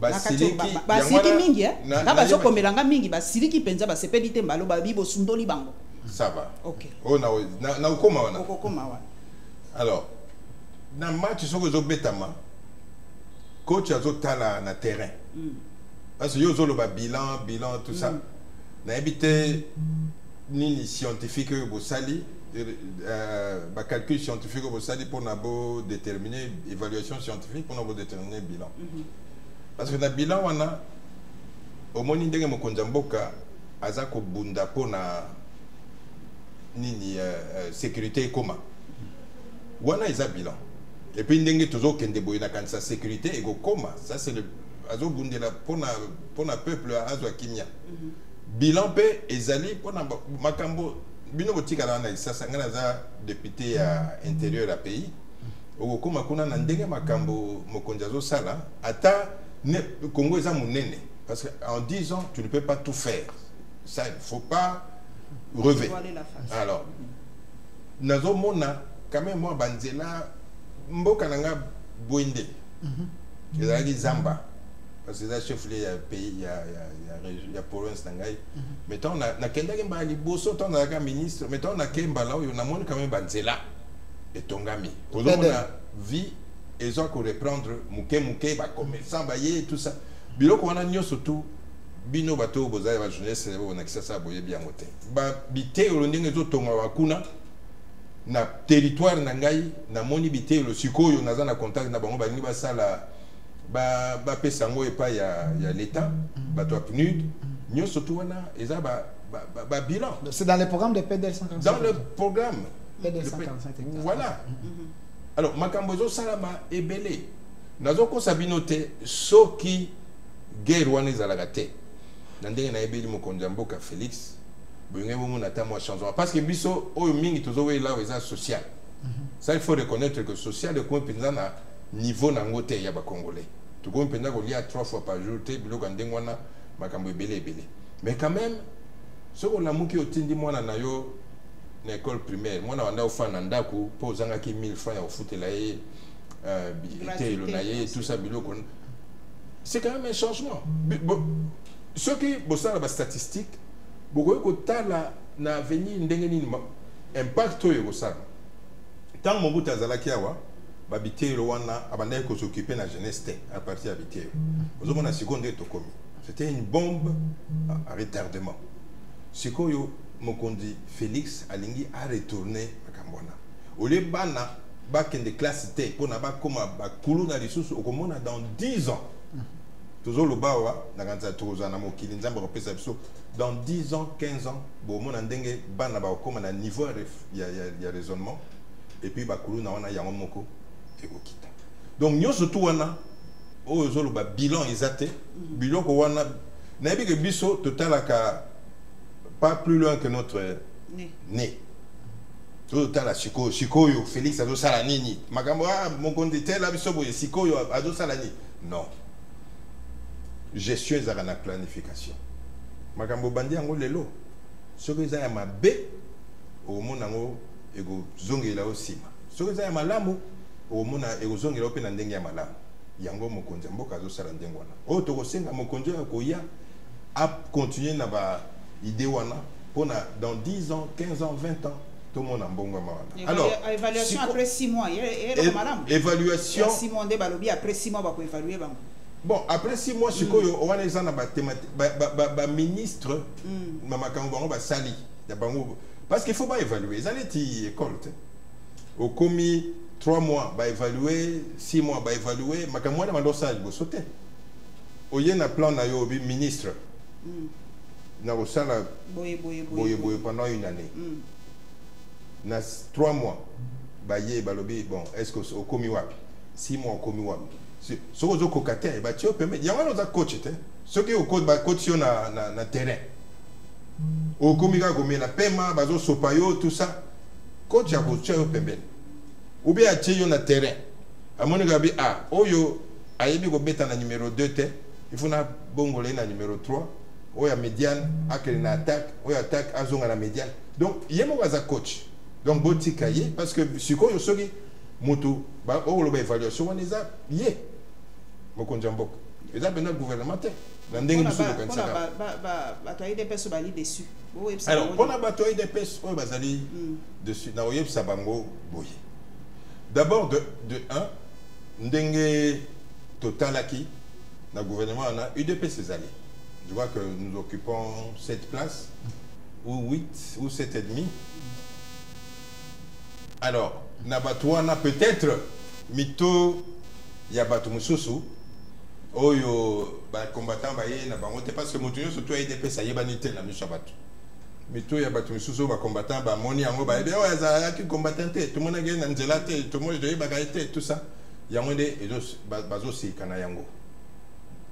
basiliki mingi na bazokomelanga mingi basiliki penza basepeli te mbalo babibo sundoli bango. Ça va. OK. Oh na ukoma wana. Okoma wana. Alors, dans le match, ils sont betama. Coach azotala na terrain. parce que yo zolo ba bilan tout ça na habité ni scientifique au sali ba calcul scientifique au sali pour na bo déterminer évaluation scientifique pour na bo déterminer bilan parce que na bilan wana au moni ndenge mokonza mboka aza ko bunda pona nini sécurité koma wana isa bilan et puis ndenge toujours kende boyina kanisa sécurité ego koma ça c'est le azo bundela pona peuple azo kimia bilan pe ezali pona makambo bino botika na ça ngana za député à intérieur à pays ego koma kuna na ndenge makambo mokonza zo sala ata Congo eza munene parce que en 10 ans tu ne peux pas tout faire ça il faut pas rêver. Alors, nazo mona quand même moi banzela mboka nanga boinde. Ezali Zamba parce que ça chef les pays il y a province nangai. Mettons na kenda kemba liboso ton na ministre, mettons na kemba là on a mona quand même banzela et tongami. Pour donc on a vie et ont qu'on reprendre muke ba commerçant ba yé tout ça. Biloko wana nyo surtout bino bato bozali ba jeunesse on a ça boye bien moté ba bité olondenge zo tonga wakuna na territoire na ngai na moni bité lo sikoyo naza na contact na bango ba ngi ba sala ba pesango epa ya l'état bato PNUD nyo surtout wana eza ba bilan c'est dans le programme de PDL 145 dans le programme PDL 145 voilà alors makambo zo salama ebele nazo ko sabinote soki guerre wana ezalaka te nandenge na ebeli mokonzi mboka Félix boyenge bomo na tamo changement parce que biso oyo mingi tozo we là eza social ça il faut reconnaître que social de quoi penza na niveau na ngote ya ba congolais to ko penza ko lia 3 fois par jour te biloko ndenge wana makambo ebele mais quand même ce qu'on la muki otindi mwana na yo na école primaire mwana wanda ofana ndako po zanga ki 1000 francs ya ofutela ye bilité lo na ye tout ça biloko c'est quand même un changement. Ceux qui bossent la statistique, beaucoup de tala na venir ndengeni impact yo bossa. Tant mon bout azalaki awa, babité le wana abandai ko s'occuper na jeunesse à partir habité. Ozo mona seconde to komi. C'était une bombe à retardement. Sikoyo mokondi Félix alingi a retourné makambona. Ole bana ba kende classe T pour na ba koma ba kulu na lisusu okomona dans 10 ans. Toujours le bawa dans 10 ans 15 ans bon mon ndenge bana ba comme na niveau il y a raisonnement et puis ba kulu na wana yango moko ekokita donc nyo surtout wana o zolo ba bilan ezate bilan ko wana na bi ke biso totalaka pas plus loin que notre nez totala sikoyo Félix azo sala nini makambo mon konditeur la biso boye sikoyo azo sala nini non gestion ezaka na planification makambo bandi yango lelo soki eza ya mabe okomona yango ekozongela osima soki eza ya malamu okomona ekozongela mpe na ndenge ya malamu yango mokonzi ya mboka azosala ndenge wana oyo tokosenga mokonzi oyo akoya acontinue na baide wana mpona dans 10 ans 15 ans 20 ans tomona mbongo ya mawana alors évaluation après 6 mois évaluation 6 mois nde balobi après 6 mois bakoévaluer bango. Bon, après 6 mois, je crois qu'on va les en avoir ministre, maman va sali, parce qu'il faut pas évaluer. Ils allaient y école. Au commis 3 mois, va évaluer 6 mois, va évaluer. Maman moi, on ça, il va sauter. Au y a un plan na yo ministre. Na au sala boye pendant une année. Na 3 mois, ba yé balobi bon, est-ce que au commis wapi 6 mois au commis wapi. Ce que vous avez fait, il y a un coach. Ce qui est coach sur le terrain. Au comica, comme la paiement, bazo sopayo, tout ça. Coach a coach au pemben. Ou bien à tirer le terrain. À mon avis, oyo, a yebi go beta na numéro 2 te. Il faut na bongolé na numéro 3. Oya médiane, akele na attaque, oya attaque, azonga na médiane. Donc, il y a un coach. Donc, boti kaye, parce que si quoi, yosogi, moto, ba, oh, le évaluation, on les a, yé. Mokonzi mboka eza bena gouvernemental na ndenge biso ko kanisa bato aide peso bali dessus alors pona bato aide peso oyo bazali dessus na oyebisa bango boye d'abord de 1 ndenge totalaki le gouvernement, on a UDP Césaré. Je vois que nous occupons 7 places, ou 8, ou 7,5. Alors, Nabatouana peut-être, Mito, Yabatou Moussousou, Oyo, combattant, parce que Moutounio, surtout UDP, ça y est, banité, la Moussabatu. Mito, Yabatou Moussousou, combattant, Moni, Ango, ouais, qui combattant, tout le monde a gagné Angela, tout le monde a gagné, tout ça. Yango de, Bazo si Kanayango.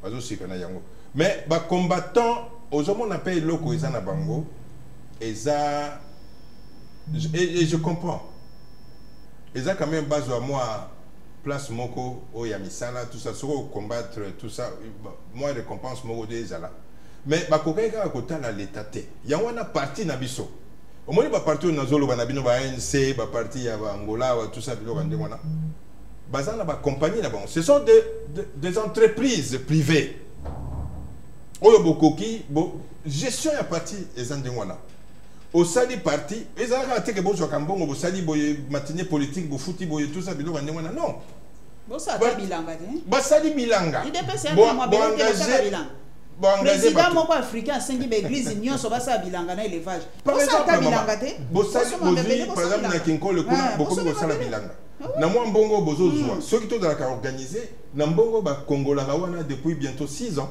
Bazo si Kanayango. Mais, combattant, aux hommes, on appelle Loko, Eza Nabango, Eza. Et je comprends. Eza quand même base à moi, place Moko, Oyamisala, tout ça, sur combattre, tout ça, moi, récompense Moko de Ezala. Mais, Bakoka, côté à l'État, il y a un parti Nabiso. Au moins, il y a un parti Nazolo, Banabino, ANC, un parti Angola, tout ça, Bazana, compagnie là-bas. Ce sont des entreprises privées. Oyo Bokoki, gestion à parti Ezandengwana. Au sali parti, ils ont raté que Bozo Kambongo, au sali matinée politique, au footy, tout ça, non. Bon, ça a bilanga. Basali bilanga. Il dépend c'est un peu engagé. Président moko africain a 5 églises union so basa bilanga na élevage. Par exemple, par exemple na Kinko le kuna beaucoup de sala bilanga. Na moi mbongo bozo zoa. Ceux qui sont dans la organisé, na mbongo ba Congola wana depuis bientôt 6 ans.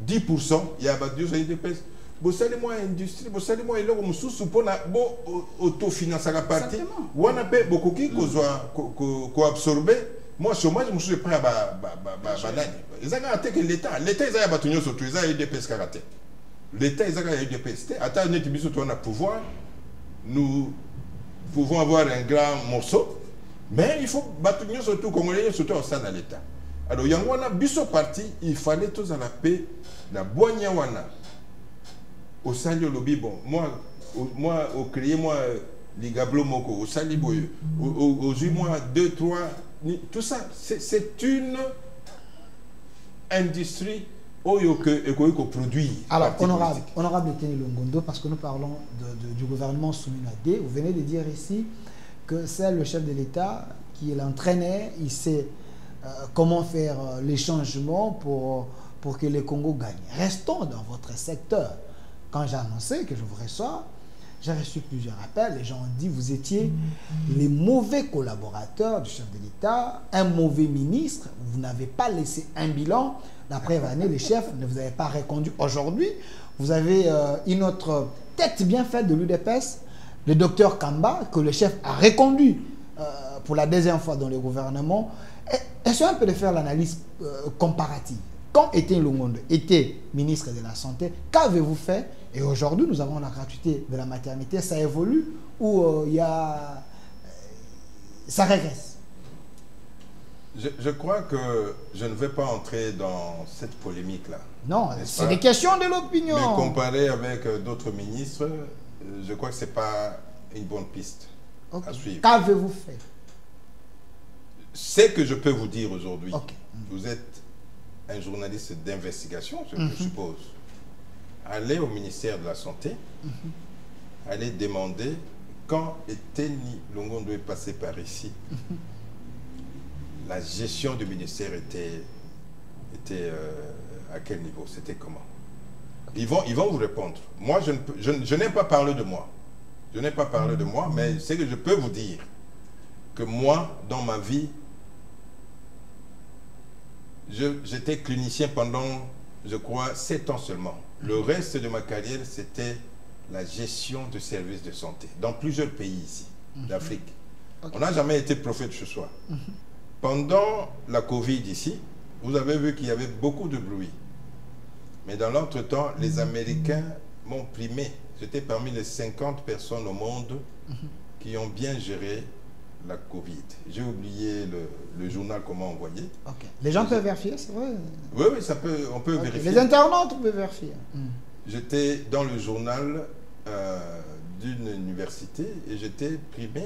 10%, il y a ba Dieu de pèse. Bosali moi industrie, bosali moi eloko mususu pona bo autofinancer la partie. Wana pe bokoki ko absorber. Moi chômage mususu prêt ba nani. Ezaka atte que l'État ils a batunyo surtout, ils a UDP karaté. L'État ils a UDP. Attends net biso to na pouvoir. Nous pouvons avoir un grand morceau, mais il faut batunyo surtout congolais surtout au sein de l'État. Alors yangwana biso parti, il fallait tous à la paix na boanya wana. Au Sali lobby, bon, moi, au créer, moi, les gablo moko, au Sali boyo, au moi, 2, 3, tout ça, c'est une industrie que produit. Alors, honorable Teni Longondo, parce que nous parlons du gouvernement Souminadé, vous venez de dire ici que c'est le chef de l'État qui l'entraînait, il sait comment faire les changements pour que le Congo gagne. Restons dans votre secteur. Quand j'ai annoncé que je vous reçois, j'ai reçu plusieurs appels. Les gens ont dit vous étiez les mauvais collaborateurs du chef de l'État, un mauvais ministre, vous n'avez pas laissé un bilan. D'après Vané, le chef ne vous avez pas reconduit. Aujourd'hui, vous avez une autre tête bien faite de l'UDPS, le docteur Kamba, que le chef a reconduit pour la deuxième fois dans le gouvernement. Essayons un peu de faire l'analyse comparative. Quand Étienne Longondo était ministre de la Santé, qu'avez-vous fait? Et aujourd'hui, nous avons la gratuité de la maternité. Ça évolue ou ça régresse? Je crois que je ne vais pas entrer dans cette polémique-là. Non, c'est des questions de l'opinion. Mais comparé avec d'autres ministres, je crois que ce n'est pas une bonne piste à suivre. Qu'avez-vous fait? Ce que je peux vous dire aujourd'hui, vous êtes un journaliste d'investigation, je suppose. Allez au ministère de la Santé, allez demander quand Étienne Longondo est passé par ici. La gestion du ministère était à quel niveau? C'était comment? Ils vont vous répondre. Moi, je n'ai pas parlé de moi. Je n'ai pas parlé de moi, mais c'est que je peux vous dire que moi, dans ma vie, j'étais clinicien pendant, je crois, 7 ans seulement. Le reste de ma carrière, c'était la gestion de services de santé dans plusieurs pays ici, d'Afrique. On n'a jamais été prophète ce soir. Pendant la Covid ici, vous avez vu qu'il y avait beaucoup de bruit. Mais dans l'entretemps, les Américains m'ont primé. J'étais parmi les 50 personnes au monde qui ont bien géré la Covid. J'ai oublié le journal comment envoyer. Les gens peuvent vérifier, c'est vrai? Oui, on peut vérifier. Les internautes peuvent vérifier. J'étais dans le journal d'une université et j'étais primé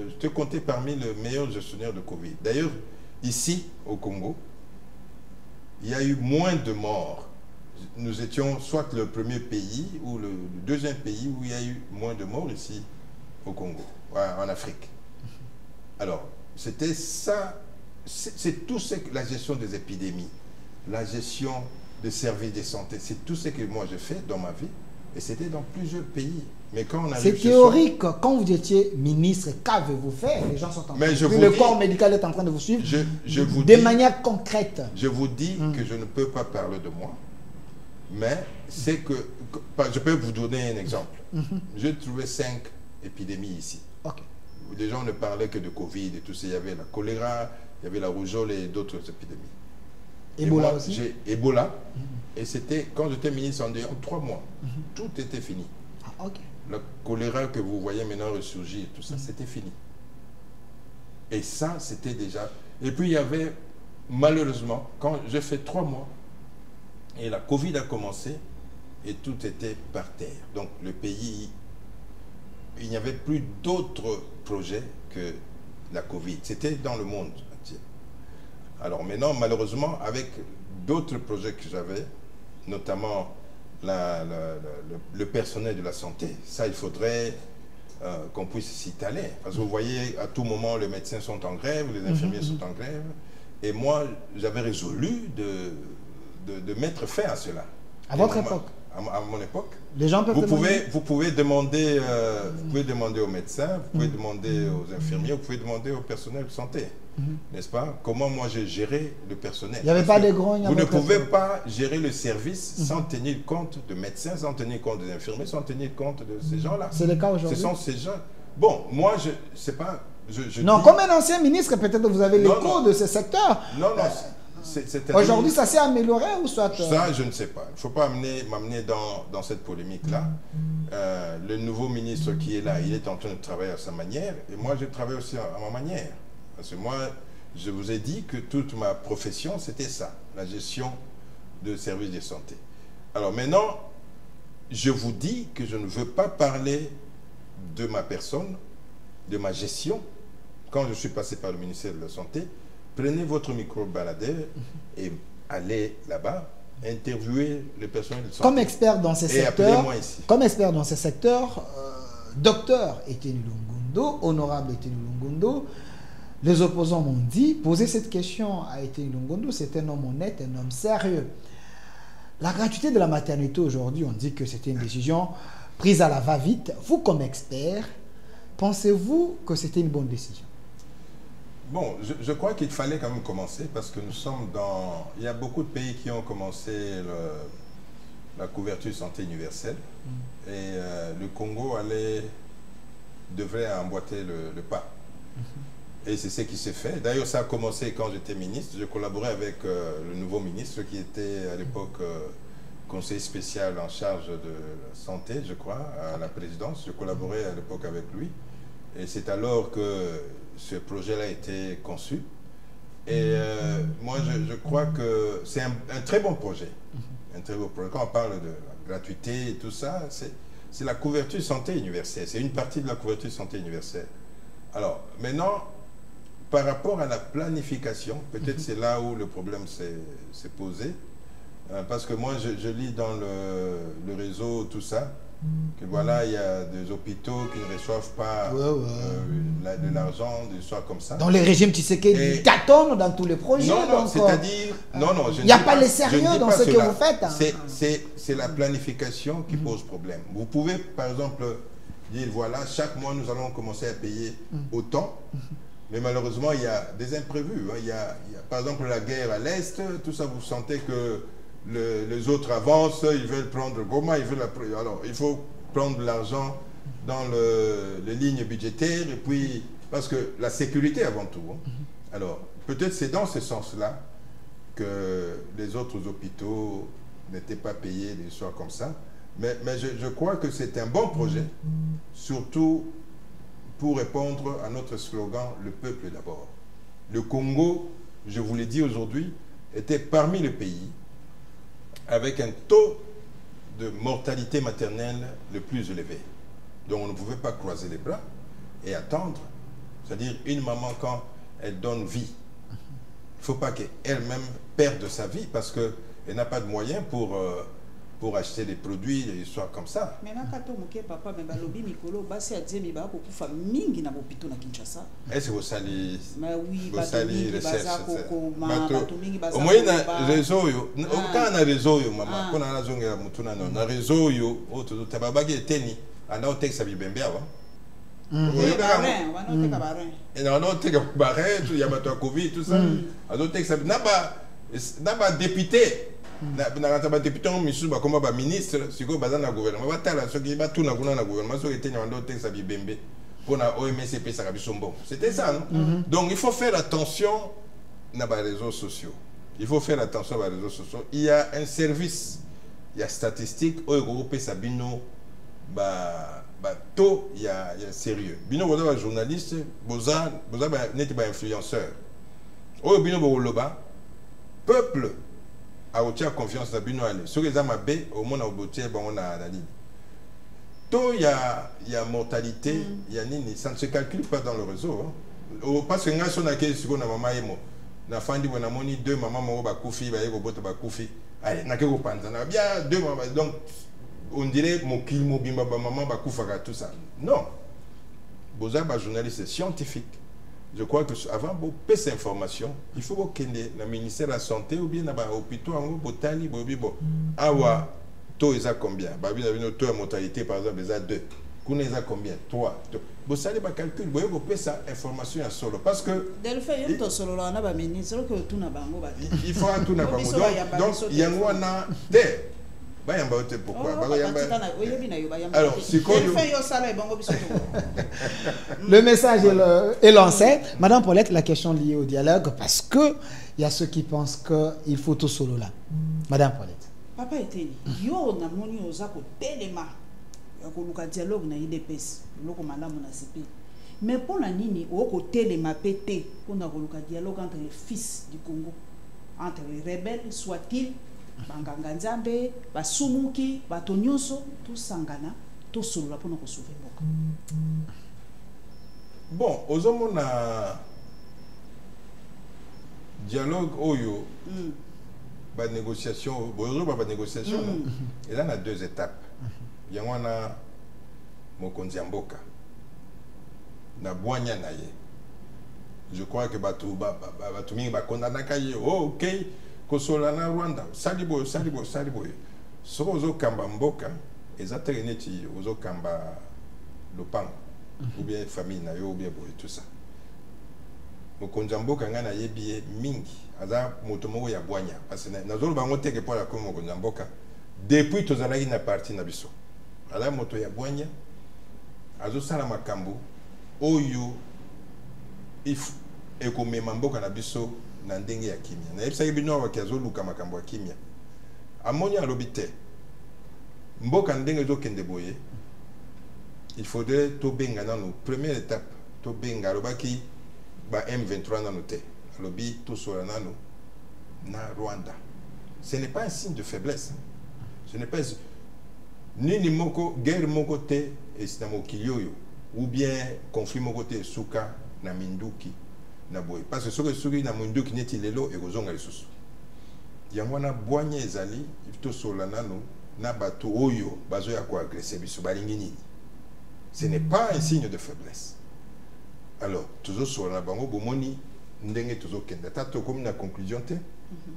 j'étais compté parmi les meilleurs gestionnaires de Covid. D'ailleurs, ici, au Congo, il y a eu moins de morts. Nous étions soit le premier pays ou le deuxième pays où il y a eu moins de morts ici, au Congo, en Afrique. Alors, c'était ça, c'est tout la gestion des épidémies. la gestion des services de santé. C'est tout ce que moi j'ai fait dans ma vie. Et c'était dans plusieurs pays. Mais quand on arrive c'est théorique. Quand vous étiez ministre, qu'avez-vous fait? Les gens sont en train de... Le corps médical est en train de vous suivre de manière concrète. Je vous dis que je ne peux pas parler de moi, mais c'est que... Je peux vous donner un exemple. J'ai trouvé 5 épidémies ici. Okay. Les gens ne parlaient que de Covid et tout ça. Il y avait la choléra, il y avait la rougeole et d'autres épidémies. Ebola aussi. J'ai Ebola. Et c'était, quand j'étais ministre, en 3 mois, tout était fini. Ah, okay. La choléra que vous voyez maintenant ressurgir, tout ça, c'était fini. Et ça, c'était déjà... Et puis, il y avait, malheureusement, quand j'ai fait 3 mois, et la Covid a commencé, et tout était par terre. Donc, le pays, il n'y avait plus d'autres projets que la Covid. C'était dans le monde entier. Alors maintenant, malheureusement, avec d'autres projets que j'avais, notamment le personnel de la santé, ça, il faudrait qu'on puisse s'y aller. Parce que vous voyez, à tout moment, les médecins sont en grève, les infirmiers sont en grève. Et moi, j'avais résolu de mettre fin à cela. À votre époque? À mon époque. Les gens peuvent vous pouvez demander aux médecins, vous pouvez demander aux infirmiers, vous pouvez demander au personnel de santé. N'est-ce pas? Comment moi j'ai géré le personnel. Il n'y avait pas de grogne. Vous ne pouvez pas gérer le service sans tenir compte de médecins, sans tenir compte des infirmiers, sans tenir compte de ces gens-là. C'est le cas aujourd'hui. Ce sont ces gens. Bon, moi, je sais pas. Non, comme un ancien ministre, peut-être que vous avez l'écho de ce secteur. Non, non. Aujourd'hui, ça s'est amélioré ou soit... Ça, je ne sais pas. Il ne faut pas m'amener dans cette polémique-là. Le nouveau ministre qui est là, il est en train de travailler à sa manière. Et moi, je travaille aussi à ma manière. Parce que moi, je vous ai dit que toute ma profession, c'était ça. La gestion de services de santé. Alors maintenant, je vous dis que je ne veux pas parler de ma personne, de ma gestion. Quand je suis passé par le ministère de la Santé, prenez votre micro-baladeur et allez là-bas, interviewer les personnels de santé. Comme expert dans ces secteurs, ici. Comme expert dans ces secteurs, docteur Etienne Lungundo, honorable Etienne Lungundo, les opposants m'ont dit, poser cette question à Etienne Lungundo, c'est un homme honnête, un homme sérieux. La gratuité de la maternité aujourd'hui, on dit que c'était une décision prise à la va-vite. Vous, comme expert, pensez-vous que c'était une bonne décision? Bon, je crois qu'il fallait quand même commencer parce que nous sommes dans... Il y a beaucoup de pays qui ont commencé la couverture santé universelle et le Congo devrait emboîter le pas. Et c'est ce qui s'est fait. D'ailleurs, ça a commencé quand j'étais ministre. Je collaborais avec le nouveau ministre qui était à l'époque conseiller spécial en charge de la santé, je crois, à la présidence. Je collaborais à l'époque avec lui. Et c'est alors que ce projet-là a été conçu. Et moi, je crois que c'est un très bon projet. Un très beau projet. Quand on parle de la gratuité et tout ça, c'est la couverture santé universelle. C'est une partie de la couverture santé universelle. Alors, maintenant, par rapport à la planification, peut-être c'est là où le problème s'est posé. Parce que moi, je lis dans le réseau tout ça, que voilà, il y a des hôpitaux qui ne reçoivent pas de l'argent, des histoires comme ça. Dans les régimes Tshisekedi, tâtonnent dans tous les projets. Non, non, c'est-à-dire... il n'y a pas les sérieux dans ce que vous faites. Hein. C'est la planification qui pose problème. Vous pouvez, par exemple, dire, voilà, chaque mois, nous allons commencer à payer autant. Mais malheureusement, il y a des imprévus. Hein. Il y a, par exemple, la guerre à l'Est, tout ça, vous sentez que les autres avancent, ils veulent prendre Goma, alors il faut prendre l'argent dans les lignes budgétaires, et puis, parce que la sécurité avant tout. Hein. Alors, peut-être c'est dans ce sens-là que les autres hôpitaux n'étaient pas payés, des histoires comme ça. Mais je crois que c'est un bon projet, surtout pour répondre à notre slogan « Le peuple d'abord ». Le Congo, je vous l'ai dit aujourd'hui, était parmi les pays avec un taux de mortalité maternelle le plus élevé. Donc on ne pouvait pas croiser les bras et attendre. C'est-à-dire une maman, quand elle donne vie, il ne faut pas qu'elle-même perde sa vie parce qu'elle n'a pas de moyens pour pour acheter des produits, des histoires comme ça. Mais quand on papa, mais balobi mikolo, basi a dit, mais bah beaucoup famille qui n'a pas pito na Kinshasa. Est-ce que vous salez? Mais oui, vous salez recherche. Au moins na réseau yo, quand na réseau yo maman, quand na zonga mutuna na réseau yo, auto tababagi eteni, anda otek sa bibembe awa. Et non, non, tu barré, il y a ma Covid, tout ça. Alors, tu sais, n'a pas député. N'a pas député, monsieur, comme ministre, si vous avez un gouvernement, ce qui va tout dans le gouvernement, ce qui est un texte à Bibembe pour la OMSP, ça va bon. C'était ça, non? Donc, il faut faire attention dans les réseaux sociaux. Il faut faire attention aux réseaux sociaux. Il y a un service, il y a statistique, au groupe Sabino, tôt, il y a sérieux. Bino, vous êtes journaliste, vous êtes influenceur. Au Bino, vous êtes peuple a ôté confiance dans Bino. Sur les amabés, au monde, on a la ligne. Tôt, il y a mortalité, ça ne se calcule pas dans le réseau. Parce que nous sommes aquí, si on a maman et moi, na fandi on a moni deux mamans mo ba kufi ba yego boto ba kufi. Allez, na keko panza na bien deux mamans. Donc on dirait mon kilmo bimba ba maman ba kufaka tout ça. Non. Boza ba journaliste scientifique. Je crois que avant de payer ces informations, il faut que le ministère de la Santé ou bien l'hôpital en botani bobibo. Awa taux est à combien? Babi na une taux de mortalité par exemple les a 2. Qu'on est à combien? 3. Vous savez pas calcul, vous pouvez payer ça information à solo parce que il faut tout na bango. Donc il y a un des pourquoi? Alors, le message est lancé. Madame Paulette, la question liée au dialogue, parce que il y a ceux qui pensent qu'il faut tout solo là. Madame Paulette. Papa était yo na moni ozako telema ya koluka dialogue na IDPS loko malamu na CP. Mais pour la nini oko telema pété pour na koluka dialogue entre les fils du Congo, entre les rebelles soit-il banganga nzambe basumuki batonyonso tout sangana tout solo la pour nous sauver mboka. Bon, ozomona dialogue oyo ba négociation, ba négociation et là on a 2 étapes. Il y a wana mokonzi mboka na bwanya na ye. Je crois que batu mingi ba condamna kaye. Oh, OK. Kosolana Rwanda, salibo. Soko ozo kamba mboka, ezatele neti ozo kamba lopango, ou bien famille na yo, ou bien tout ça. Mokonzi mboka ngana yebiye mingi, aza motomoko ya bwanya, parce que nazolo bango teke pour la comme mokonzi mboka, depuis tozalaki na parti na biso. Ala moto ya bwanya, azo sala makambo, oyo, if ekomema mboka na biso, na ndenge ya kimia na yebisa bino wa kiazo luka makambo ya kimia amoni alobi te mboka ndenge zo kende boye il faudrait to benga nanu première étape to benga lobaki ba M23 nanu te alobi to sola nanu na Rwanda. Ce n'est pas un signe de faiblesse, ce n'est pas ni moko guerre moko te esina mokilioyo ou bien conflit moko te suka na minduki. Parce que ce que na mundu qui n'est lelo et gozonga lisusu yangwana bwanya ezali ifto solana no na bato oyo bazo ya ko agresser biso balingi nini. Ce n'est pas un signe de faiblesse. Alors toujours solana bango bomoni ndenge toujours kenda tato comme na conclusion te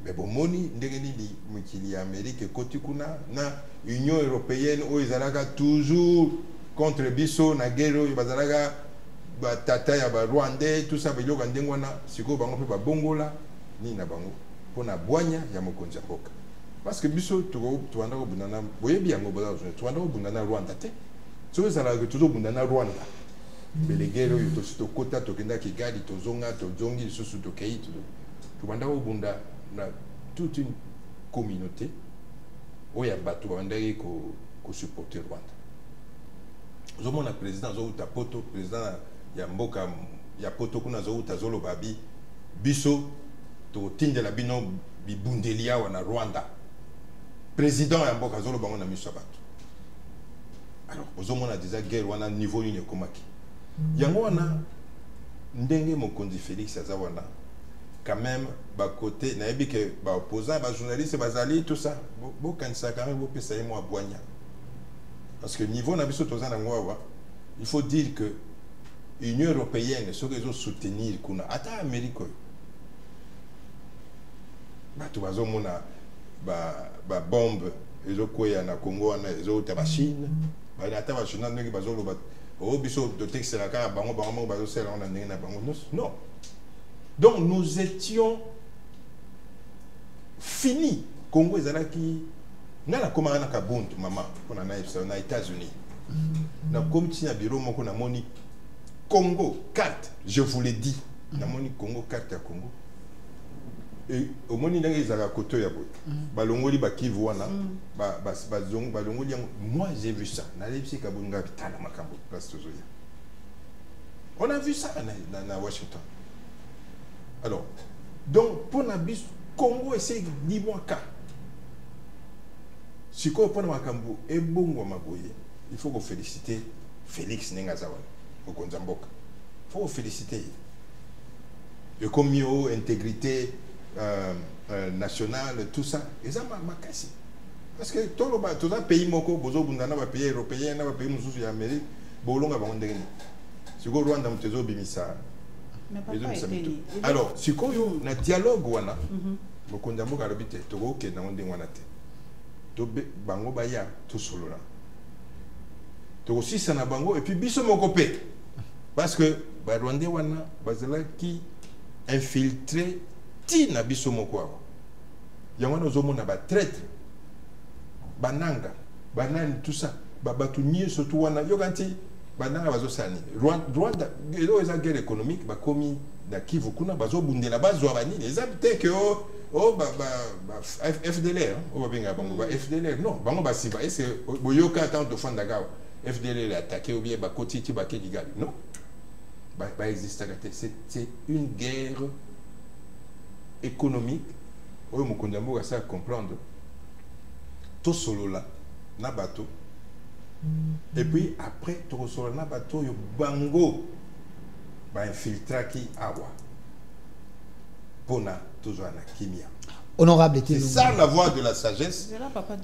mais bomoni ndenge nini mukili ya Amérique koti kuna na Union européenne o ezalaka toujours contre biso na guerre oyo bazalaka batata ya ba Rwandais tout ça biloko ndengwana siko bango pe ba bongola ni na bango pona bwanya ya mokonzi mboka parce que biso to wanda ko bunana boyebi yango boza to wanda ko bunana Rwanda te so ça la que toujours bunana Rwanda belegero yo to kota to kenda Kigali to zonga to zongi susu to kei to wanda ko bunda na toute une communauté oya batu wanda ko supporter Rwanda. Zomona président zo utapoto président ya mboka ya poto kuna zo utazolo babi biso to tindela bino bibundelia wana Rwanda président ya mboka zolo bango na miso bato. Alors ozomona déjà guerre wana niveau ni komaki yango wana ndenge mokonzi Félix aza wana quand même ba côté na yebi que ba opposant ba journaliste bazali tout ça bo kanisa quand même bo pesa yemo aboanya parce que niveau na biso tozana ngwa il faut dire que l'Union européenne ce qu'ils ont soutenir kuna ata Amérique ba to bazomona ba bombe ezo koya na Congo na ezo ta ba Chine ba ata ba Chine ndenge bazolo ba o biso de texte la ka bango bazo sela on ndenge na bango non. Donc nous étions finis. Congo ezalaki ngala koma na kabuntu mama pona na États-Unis. Na comme ti na bureau moko na moni Congo carte, je vous l'ai dit. Na moni Congo carte ya Congo. Et au moni ndenge ezaka koto ya boy. Balongoli ba Kivu wana balongoli moi j'ai vu ça. Na lepsi kabunga bitala makambo place tozoya. On a vu ça na Washington. Alors, donc, pour Nabis, Congo essaie de dire si vous avez un et bon, il faut vous féliciter Félix Nengazawan au Konzamboka. Il faut vous féliciter. Et comme intégrité nationale, tout ça, et ça m'a cassé. Parce que tout le pays, les pays européens, les pays américains, Bolonga va en si vous avez un Bimisa. Alors, si vous avez un dialogue, vous avez un dialogue avec bango baya tout solo là to aussi ça na bango et puis biso moko pe parce que ba Rwanda wana bazala qui infiltré ti na biso moko yango na zomo na ba traître bananga banani tout ça ba batunye surtout wana yoganti bananga bazo sani Rwanda elo eza guerre économique ba komi na Kivu kuna bazo bundela bazwa banini eza peut-être que FDLR, FDLR, non, est-ce que Boyoka tant de fonds d'agao, FDLR attaqué ou bien Bakoti Tibake Digali, non, c'est une guerre économique, où Mukundambo a ça comprendre, tout solo là, na bateau, et puis après, tout solo na bateau, yo bango, infiltra qui awa, pona. Toujours à la kimia. Honorable, c'est ça la voie de la sagesse.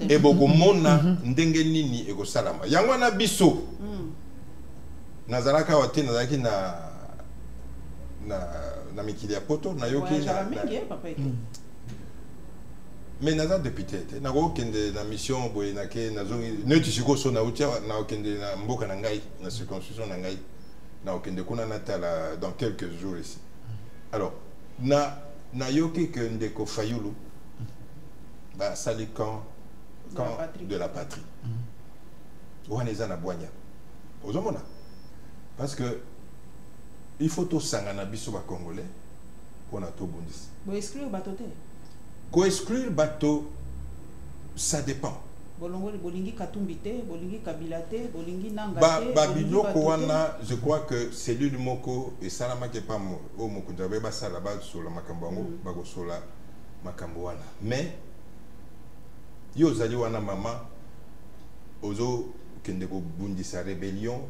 Et beaucoup mona ndenge nini ego salama. Yango na biso. Nazalaka wate nazalaki na mikili ya poto na yoki mais naza député na go kende na mission boye na ke nazongi neti sikoso na utia na kende na mboka na ngai na circonscription na ngai na kende kuna natala dans quelques jours ici. Alors na yoki que ndeko Fayulu ba sali camp de la patrie ouaneza na boanya ozomona parce que il faut to sangana biso ba congolais pour na to bondis bo exclure bato te ko exclure bato ça dépend bolongoli bolingi katumbi te bolingi kabila te bolingi nanga te ba biloko wana je crois que cellule moko et salama ke pas o moko ndabe ba sala ba sur la makambango ba go sola makambo wana mais yo zali wana mama ozo kende ko bundisa rébellion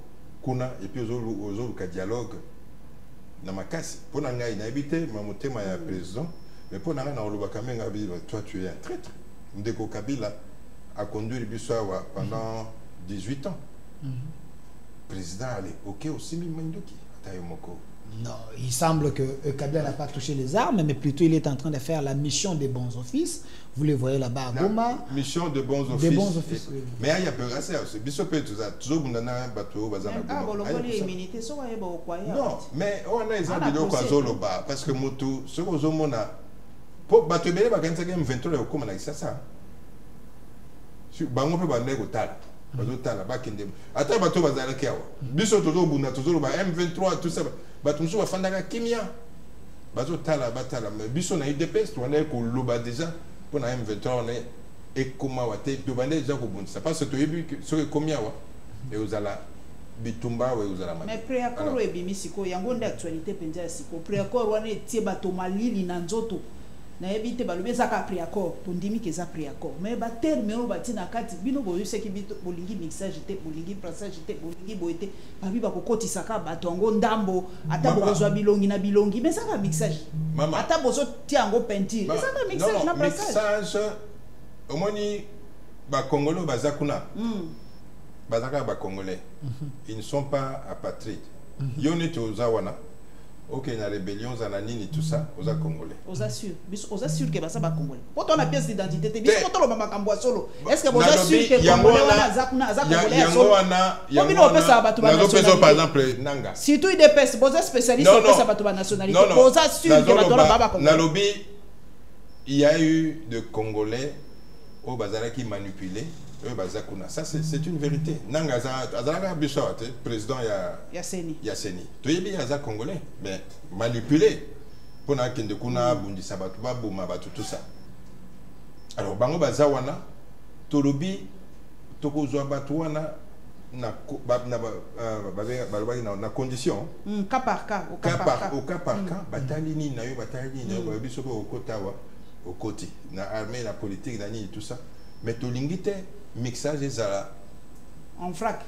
kuna et puis ozo ka dialogue na makasi pona ngai na habité ma motema ya président mais pona nga na oloba kamenga bi toi tu es un traître ndeko Kabila a conduit Bissau pendant 18 ans. Président à l'époque aussi, non, il semble que Kabila n'a pas touché les armes, mais plutôt il est en train de faire la mission des bons offices. Vous les voyez là-bas à Goma. Mission de bons offices. Des bons offices. Mais il y a peu assez. Bissau peut toujours bundana bateau bazana Goma. Non, mais on a des ambitions à Zoloba parce que Motu, ce que Zomona, pour bateau belé bakansa game 23 comme on a ça ça. Bango pe bande ko tala bazo tala bakende ata bato bazala kiawa biso tozo bunda tozo ba M23 tout ça bato muso bafandaka kimia bazo tala batala biso na UDPS to wana ko loba déjà pour na M23 on est et comment wate to bande déjà ko bunda parce que to yebi so komia wa et uzala bitumba wa uzala ma mais préaccord ebimi siko yango nde actualité penza siko préaccord wana etie bato malili na nzoto na ebite balobi ezaka pris accord tondimi ke za pris accord mais ba terme o bati na kati bino boyo seki bito bolingi mixage te bolingi brassage te bolingi boyete babi bakokotisa ka bato ngo ndambo ata bokozwa bilongi na bilongi mais ça va mixage ata bozo tiango peinture ça va mixage na brassage mixage omoni ba congolais bazakuna bazaka ba congolais ils ne sont pas apatrides yoni to zawana. Ok, la rébellion, Zananini, tout ça, aux Congolais. Aux assure que ça va Congolais. Quand on a pièce d'identité, quand on a maman solo, est-ce que vous assure que Congolais par exemple, Nanga. Si tu es des pèses, vous êtes spécialiste en la nationalité. Vous assure que Baba Congolais. Nalobi, il y a eu de Congolais au Bazara qui manipulaient. Ça, c'est une vérité. Nanga Azara Bishawat, président Yasseni. Tu es bien Congolais, mais manipulé. Pour qu'il kuna bundi sabatu babuma batu tout ça. Alors bango bazawana tolobi tokozwa batuana na condition. Cas par cas. Au cas par cas. Batali ni na yo batali ni na biso ko kotawa au côté na armée la politique na ni tout ça. Mais tolingite mixage ezala en vrac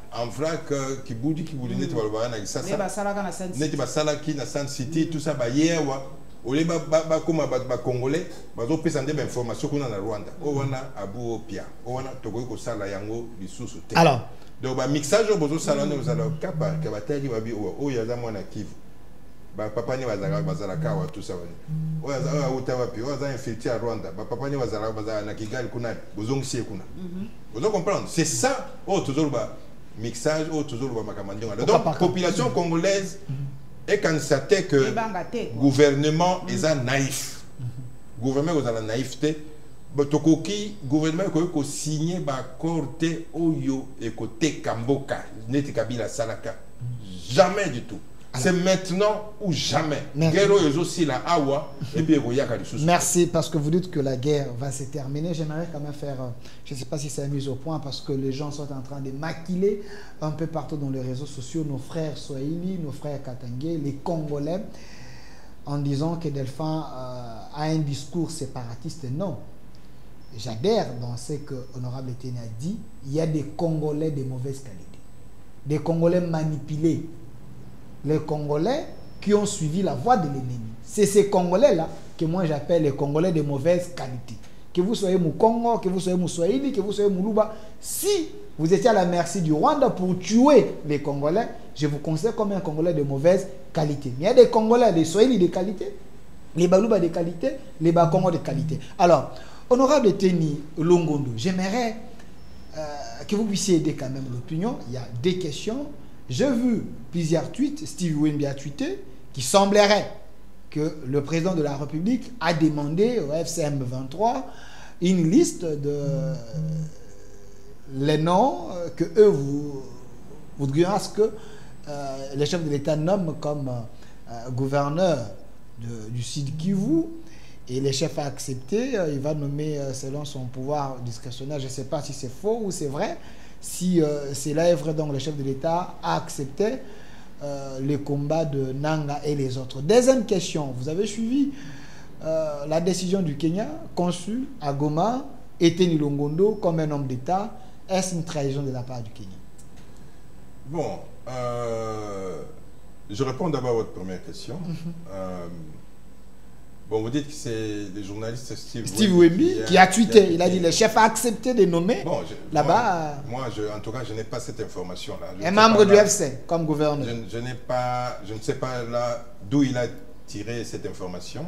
qui boudi net balobana na ça net basalaki na San City tout ça ba yewa ole ba koma ba congolais bazo pesa ndeba information kuna na Rwanda o wana abu opia o wana tokoki ko sala yango lisusu te alors donc ba mixage bozo sala ne ozala kapa ka batali babi o yaza mwana Kivu ba papa ni bazala kawa tout ça o yaza utawa pi o yaza infiltré à Rwanda ba papa ni bazala na Kigali kuna bozongisi kuna vous comprenez c'est ça toujours ba mixage toujours ba makamandinga donc population congolaise est constatée que gouvernement est naïf gouvernement est naïveté tokoki gouvernement ko signer ba accord te oyo et côté Kamboka neti Kabila salaka jamais du tout. C'est maintenant ou jamais. Merci, parce que vous dites que la guerre va se terminer. J'aimerais quand même faire, je ne sais pas si c'est mise au point, parce que les gens sont en train de maquiller un peu partout dans les réseaux sociaux nos frères Swahili, nos frères Katangé, les Congolais, en disant que Delphin a un discours séparatiste. Non. J'adhère dans ce que Honorable Etienne a dit. Il y a des Congolais de mauvaise qualité. Des Congolais manipulés. Les Congolais qui ont suivi la voie de l'ennemi. C'est ces Congolais-là que moi j'appelle les Congolais de mauvaise qualité. Que vous soyez Moukongo, que vous soyez Moussoïli, que vous soyez Moulouba, si vous étiez à la merci du Rwanda pour tuer les Congolais, je vous considère comme un Congolais de mauvaise qualité. Mais il y a des Congolais, des Swahili de qualité, les Balouba de qualité, les Bakongo de qualité. Alors, honorable Teni Longondo, j'aimerais que vous puissiez aider quand même l'opinion. Il y a des questions. J'ai vu plusieurs tweets, Steve Wemby a tweeté, qui semblerait que le président de la République a demandé au FCM 23 une liste de les noms que eux vous voudriez à ce que les chefs de l'État nomment comme gouverneur du Sud Kivu, et les chefs a accepté. Il va nommer selon son pouvoir discrétionnaire. Je ne sais pas si c'est faux ou c'est vrai. Si c'est là est vrai, donc le chef de l'État a accepté les combats de Nanga et les autres. Deuxième question, vous avez suivi la décision du Kenya, conçue à Goma, Etienne Longondo comme un homme d'État. Est-ce une trahison de la part du Kenya? Bon, je réponds d'abord à votre première question. Bon, vous dites que c'est le journaliste Steve Wemby qui a tweeté. Il a dit le chef a accepté de nommer bon, là-bas. Moi, en tout cas, je n'ai pas cette information-là. Un membre du FC comme gouverneur. Je ne sais pas là d'où il a tiré cette information.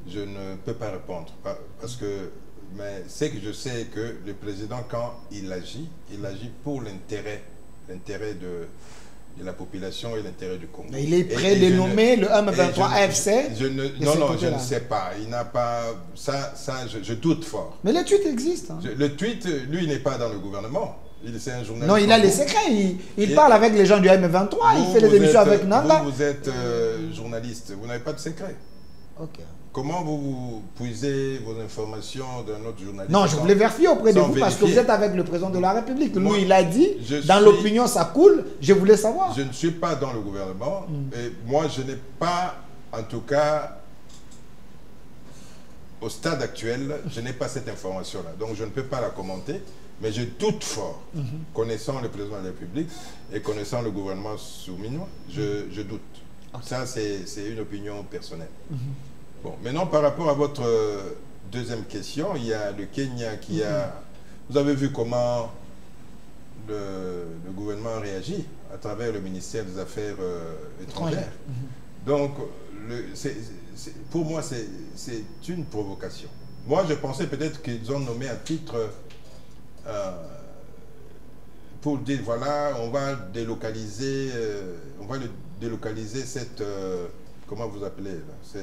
Je ne peux pas répondre. Parce que, mais c'est que je sais que le président, quand il agit pour l'intérêt de la population et l'intérêt du Congo. Il est prêt de nommer le M23 AFC. Non, je ne sais pas. Il n'a pas... Ça je doute fort. Mais le tweet existe. Hein. Le tweet, lui, il n'est pas dans le gouvernement. C'est un journaliste. Non, il a les secrets. Il parle avec les gens du M23. Il fait des émissions avec Nanga. Vous êtes journaliste. Vous n'avez pas de secret. Ok. Comment vous puisez vos informations d'un autre journaliste? Non, je voulais vérifier auprès de vous parce que vous êtes avec le président de la République. Lui, il a dit, dans l'opinion, ça coule. Je voulais savoir. Je ne suis pas dans le gouvernement. Et moi, je n'ai pas, en tout cas, au stade actuel, je n'ai pas cette information-là. Donc, je ne peux pas la commenter. Mais je doute fort, connaissant le président de la République et connaissant le gouvernement souminois, je doute. Ça, c'est une opinion personnelle. Bon, maintenant, par rapport à votre deuxième question, il y a le Kenya qui a... Vous avez vu comment le gouvernement réagit à travers le ministère des Affaires étrangères. Donc, pour moi, c'est une provocation. Moi, je pensais peut-être qu'ils ont nommé à titre... pour dire, voilà, on va délocaliser cette... comment vous appelez là,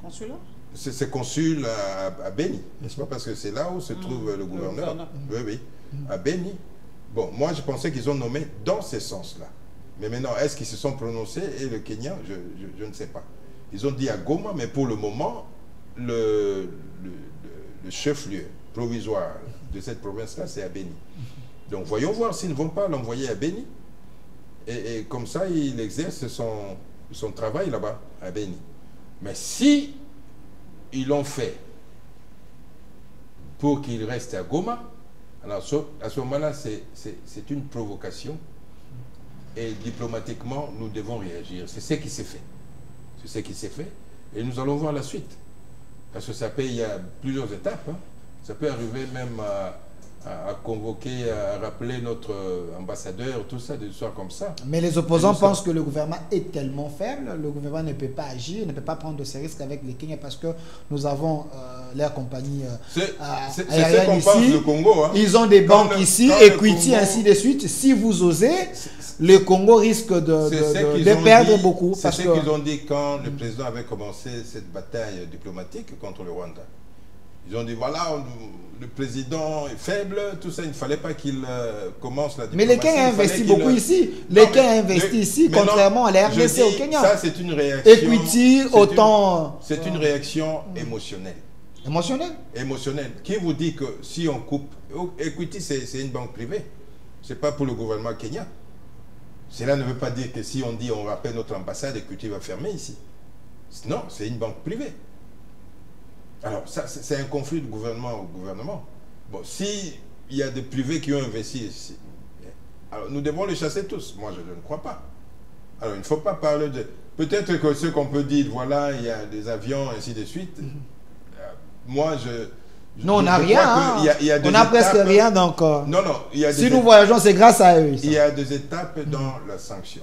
consulat. C'est consul à Beni, n'est-ce pas? Parce que c'est là où se trouve le gouverneur. Oui, oui, à Beni. Bon, moi, je pensais qu'ils ont nommé dans ce sens-là. Mais maintenant, est-ce qu'ils se sont prononcés? Et le Kenya, je ne sais pas. Ils ont dit à Goma, mais pour le moment, le chef-lieu provisoire de cette province-là, c'est à Beni. Donc, voyons voir s'ils ne vont pas l'envoyer à Beni. Et comme ça, il exerce son travail là-bas, à Beni. Mais si ils l'ont fait pour qu'il reste à Goma, alors à ce moment-là, c'est une provocation. Et diplomatiquement, nous devons réagir. C'est ce qui s'est fait. C'est ce qui s'est fait. Et nous allons voir la suite. Parce que ça peut, il y a plusieurs étapes. Hein. Ça peut arriver même à convoquer, à rappeler notre ambassadeur, tout ça, des histoires comme ça. Mais les opposants pensent que le gouvernement est tellement faible, le gouvernement ne peut pas agir, ne peut pas prendre de ces risques avec les Kenyans parce que nous avons leur compagnie aérienne ici. Le Congo, hein. Ils ont des banques ici, Equity, ainsi de suite. Si vous osez, le Congo risque de perdre beaucoup. C'est ce qu'ils ont dit quand le président avait commencé cette bataille diplomatique contre le Rwanda. Ils ont dit, voilà, le président est faible, tout ça, il ne fallait pas qu'il commence la diplomatie. Mais les Kenyans investissent beaucoup ici. Les Kenyans investissent ici, contrairement à la RDC au Kenya. Ça, c'est une réaction... Equity, autant... C'est une réaction émotionnelle. Émotionnelle? Émotionnelle. Qui vous dit que si on coupe... Equity, c'est une banque privée. Ce n'est pas pour le gouvernement kenyan. Cela ne veut pas dire que si on dit on rappelle notre ambassade, Equity va fermer ici. Non, c'est une banque privée. Alors, c'est un conflit de gouvernement au gouvernement. Bon, s'il y a des privés qui ont investi ici, alors nous devons les chasser tous. Moi, je ne crois pas. Alors, il ne faut pas parler de... Peut-être que ce qu'on peut dire, voilà, il y a des avions, ainsi de suite. Moi, non, on n'a rien. On n'a presque rien, donc... Non, non. Si nous voyageons, c'est grâce à eux. Il y a des étapes dans la sanction,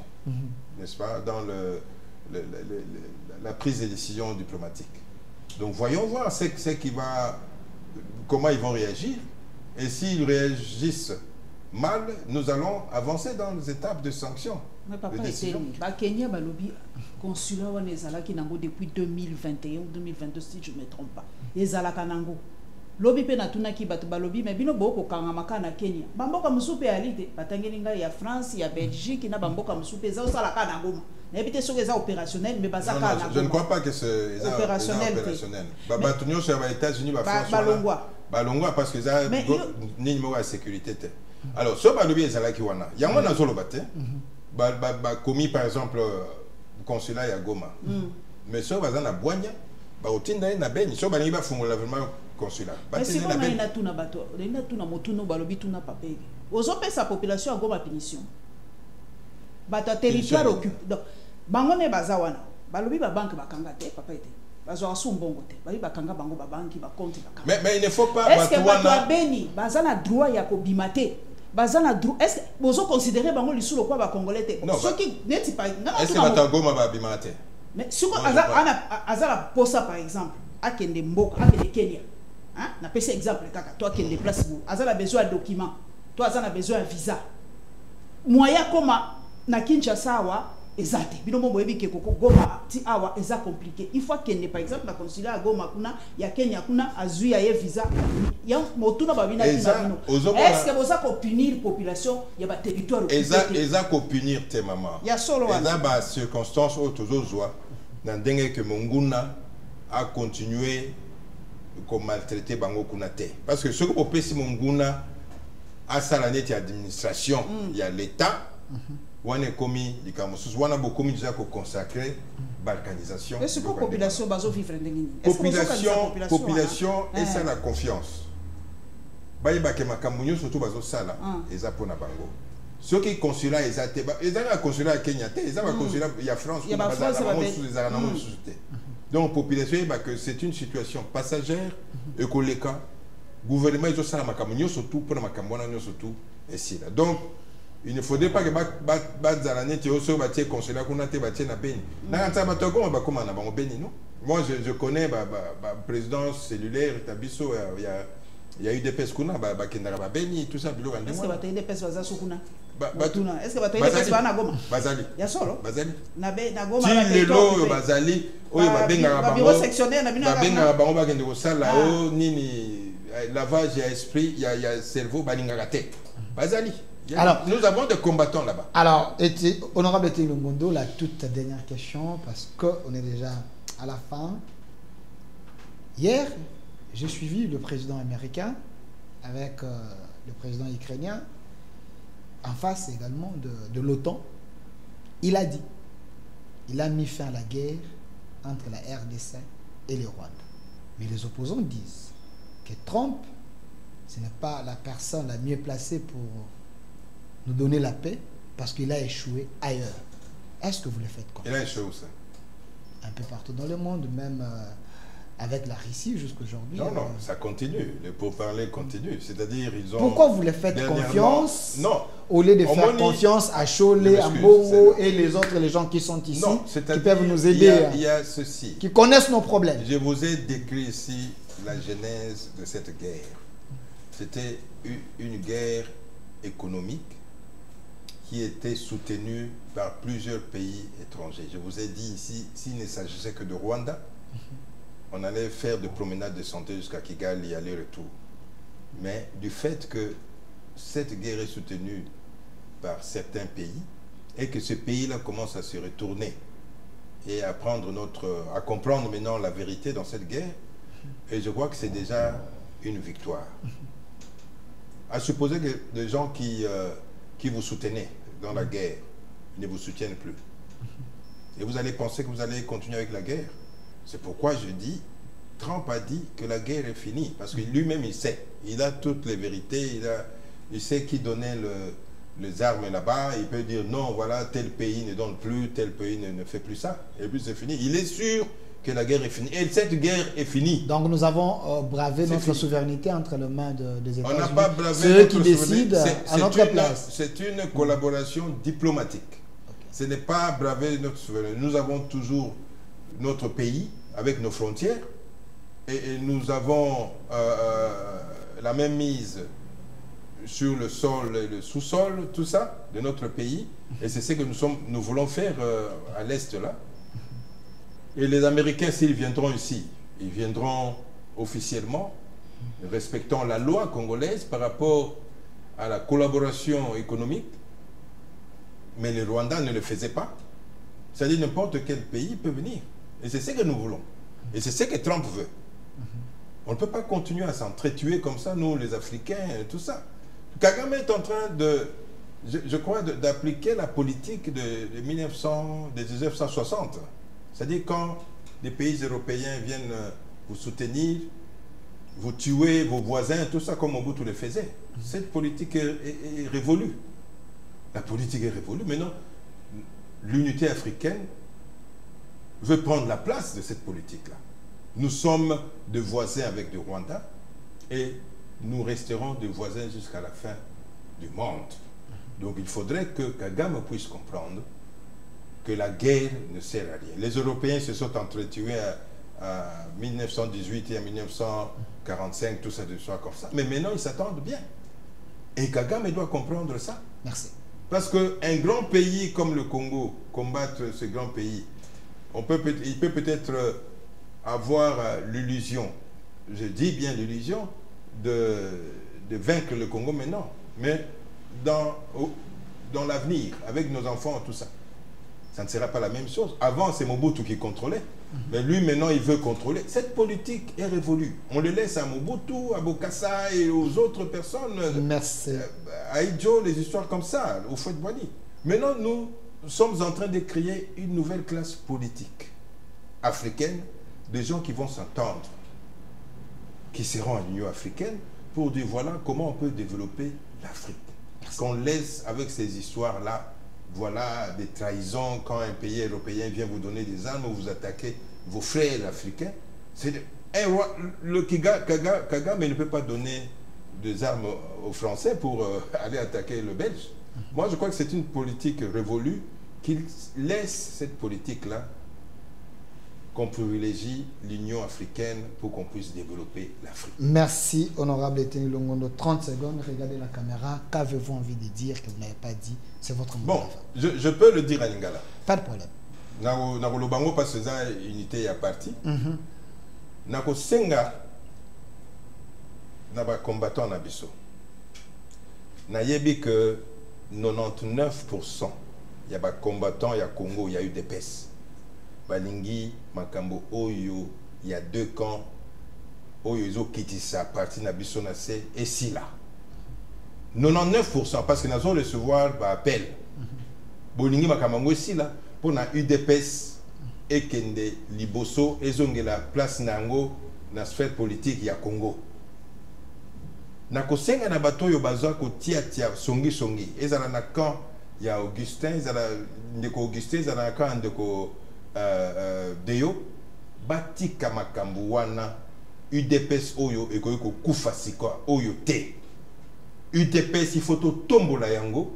n'est-ce pas? Dans la prise de décision diplomatique. Donc voyons voir comment ils vont réagir. Et s'ils réagissent mal, nous allons avancer dans les étapes de sanctions. Mais papa, Kenya balobi consulat on ezalaki nango depuis 2021 ou 2022 si je ne me trompe pas. Ezalaka nango. Lobi pe natunaki bato balobi mais bino boko kangamaka na Kenya. Bamboka musupe alite batangeli ngai ya France, ya Belgique na bamboka musupe za osalaka na Goma. N'habite sur les opérationnels mais bazaka na. Je ne crois pas que c'est opérationnel. Batunyo sur les États-Unis, la France. Balongwa parce que ça ni numéro de sécurité. Alors ce balobi ezalaki wana. Yango na zolo bate. Commis par exemple consulat à Goma. Mais ce bazana boigna ba otinda na Beni, so balingi ba fungola vraiment consulat. Mais si on a une atuna bato, une atuna motuno balobi tuna papé. Ozope sa population à Goma punition. Bato territoire occupé. Donc bangone bazawana. Balobi ba banque bakanga te papa ete. Bazo asumbongo te. Balobi bakanga bango ba banki ba compte bakanga. Mais il ne faut pas est-ce que bato Beni bazana droit ya ko bimate? Bazana droit est-ce que bozo considérer bango lisulo kwa ba congolais te? Ceux qui neti pas est-ce que bato Goma ba bimate? Mais si on a posa par exemple, à Kende Mboka, à Kende Kenya, hein, na pese exemple kaka, toi qui es place vous, azala besoin de document, toi azala besoin de visa. Moya koma na Kinshasa wa ezate. Bino mo boyebi ke koko Goma ti awa eza compliqué. Il faut Kende par exemple na consulat à Goma kuna ya Kenya kuna azui ya visa. Ya motuna babina tina bino. Est-ce que vous avez pour punir population ya ba territoire eza ko punir te maman. Ya solo wana. Eza ba circonstances autozozoa. Dans que Monguna a continué comme maltraiter Bango Kunate. Parce que ce que si Monguna a sa l'année d'administration, il y a l'État, on a commis du Camosus, on a beaucoup déjà consacré balkanisation. Est-ce que la population baso vivre population et ça la confiance. Baye bake makambu surtout bazo sala et ça pour na bango. Ceux qui consulat ils ont un consulat à Kenya, ils ont un consulat il y a France, donc population que c'est une situation passagère et que les cas gouvernement ils ont ça makambu surtout pour makambu surtout ici là. Donc il ne faudrait pas que consulat qu'on a été bâti na Beni. Moi je connais la présidence cellulaire Tabiso, il y a eu des pescuna Kendara Beni tout ça. Est-ce que tu as eu des pescuna? Est-ce que tu as eu des pescuna na Goma? Bazali. Ya solo? Bazali. Na Goma na Lelo Bazali, oyo babenga bango. Bureau sectionnaire na bino na babenga bango bakende ko sala o nini lavage à esprit, il y a cerveau baninga te. Bazali. Alors, nous avons des combattants là-bas. Alors, honorable Etienne Longondo, la toute dernière question, parce qu'on est déjà à la fin. Hier, j'ai suivi le président américain avec le président ukrainien en face également de l'OTAN. Il a dit, il a mis fin à la guerre entre la RDC et le Rwanda. Mais les opposants disent que Trump, ce n'est pas la personne la mieux placée pour nous donner la paix parce qu'il a échoué ailleurs. Est-ce que vous le faites comme ça? Il a échoué où ça? Un peu partout dans le monde, même avec la Russie jusqu'aujourd'hui. Non, non, ça continue. Le pourparler continue. C'est-à-dire, ils ont... Pourquoi vous les faites confiance? Non. Au lieu de faire confiance à Cholet, à Mbongo et les autres, les gens qui sont ici, non, qui peuvent nous aider, il y a ceci. Qui connaissent nos problèmes. Je vous ai décrit ici la genèse de cette guerre. C'était une guerre économique qui était soutenue par plusieurs pays étrangers. Je vous ai dit ici, s'il ne s'agissait que de Rwanda, on allait faire des promenades de santé jusqu'à Kigali, aller-retour. Mais du fait que cette guerre est soutenue par certains pays et que ce pays-là commence à se retourner et à comprendre maintenant la vérité dans cette guerre, et je crois que c'est déjà une victoire. À supposer que les gens qui vous soutenaient dans la guerre ne vous soutiennent plus. Et vous allez penser que vous allez continuer avec la guerre. C'est pourquoi je dis, Trump a dit que la guerre est finie. Parce que lui-même, il sait. Il a toutes les vérités. Il sait qui donnait les armes là-bas. Il peut dire non, voilà, tel pays ne donne plus, tel pays ne fait plus ça. Et puis c'est fini. Il est sûr que la guerre est finie. Et cette guerre est finie. Donc nous avons bravé notre souveraineté entre les mains des États-Unis. On n'a pas bravé ceux notre qui décident à notre place. C'est une collaboration diplomatique. Ce n'est pas braver notre souveraineté. Nous avons toujours notre pays avec nos frontières et nous avons la même mise sur le sol et le sous-sol, tout ça, de notre pays. Et c'est ce que nous voulons faire à l'Est là. Et les Américains, s'ils viendront ici, ils viendront officiellement, respectant la loi congolaise par rapport à la collaboration économique. Mais le Rwanda ne le faisait pas. C'est-à-dire n'importe quel pays peut venir. Et c'est ce que nous voulons. Et c'est ce que Trump veut. On ne peut pas continuer à s'entretuer comme ça, nous les Africains, et tout ça. Kagame est en train de, je crois, d'appliquer la politique de 1960. C'est-à-dire quand des pays européens viennent vous soutenir, vous tuez vos voisins, tout ça comme Mobutu le faisait. Cette politique est révolue. La politique est révolue. Maintenant, l'unité africaine veut prendre la place de cette politique-là. Nous sommes des voisins avec le Rwanda et nous resterons des voisins jusqu'à la fin du monde. Donc il faudrait que Kagame puisse comprendre que la guerre ne sert à rien. Les Européens se sont entretués à 1918 et à 1945, tout ça de soi comme ça. Mais maintenant, ils s'attendent bien. Et Kagame doit comprendre ça. Merci. Parce qu'un grand pays comme le Congo, combattre ce grand pays, il peut peut-être avoir l'illusion, je dis bien l'illusion, de vaincre le Congo maintenant. Mais dans l'avenir, avec nos enfants, tout ça, ça ne sera pas la même chose. Avant, c'est Mobutu qui contrôlait. Mais lui, maintenant, il veut contrôler. Cette politique est révolue. On le laisse à Mobutu, à Bokassa et aux autres personnes. Merci. À Idjo, les histoires comme ça, au Fouet-Boigny. Maintenant, nous sommes en train de créer une nouvelle classe politique africaine, des gens qui vont s'entendre, qui seront à l'Union africaine, pour dire voilà comment on peut développer l'Afrique. Qu'on laisse avec ces histoires-là, voilà, des trahisons, quand un pays européen vient vous donner des armes, vous attaquez vos frères africains. Le Kagame ne peut pas donner des armes aux Français pour aller attaquer le Belge. Moi, je crois que c'est une politique révolue, qu'il laisse cette politique-là, qu'on privilégie l'Union africaine pour qu'on puisse développer l'Afrique. Merci, honorable Etienne Longondo. 30 secondes, regardez la caméra. Qu'avez-vous envie de dire que vous n'avez pas dit? C'est votre mot. Bon, je peux le dire à Lingala. Pas de problème. Nako lobango parce que ça unité à parti. Nako senga na ba combattant na biso. Na yebi que 99% ya ba combattant ya Congo ya UDPS. Balingi makambo oyo il y a 2 camps oyo izo kitisa parti na biso na se et si là 99% parce que nous allons recevoir ba appel bolingi makambo si là pour na UDPS et kende liboso ezongela place nango na sphère politique ya Congo na kosenga na bato yo bazwa ko tia songi ezala na camp ya Augustin ezala ndeko Augustin ezala na camp ndeko Deyo batika makambu wana UDPS oyo ekoyiko kufa sikwa oyo te UDPS ifoto tombola yango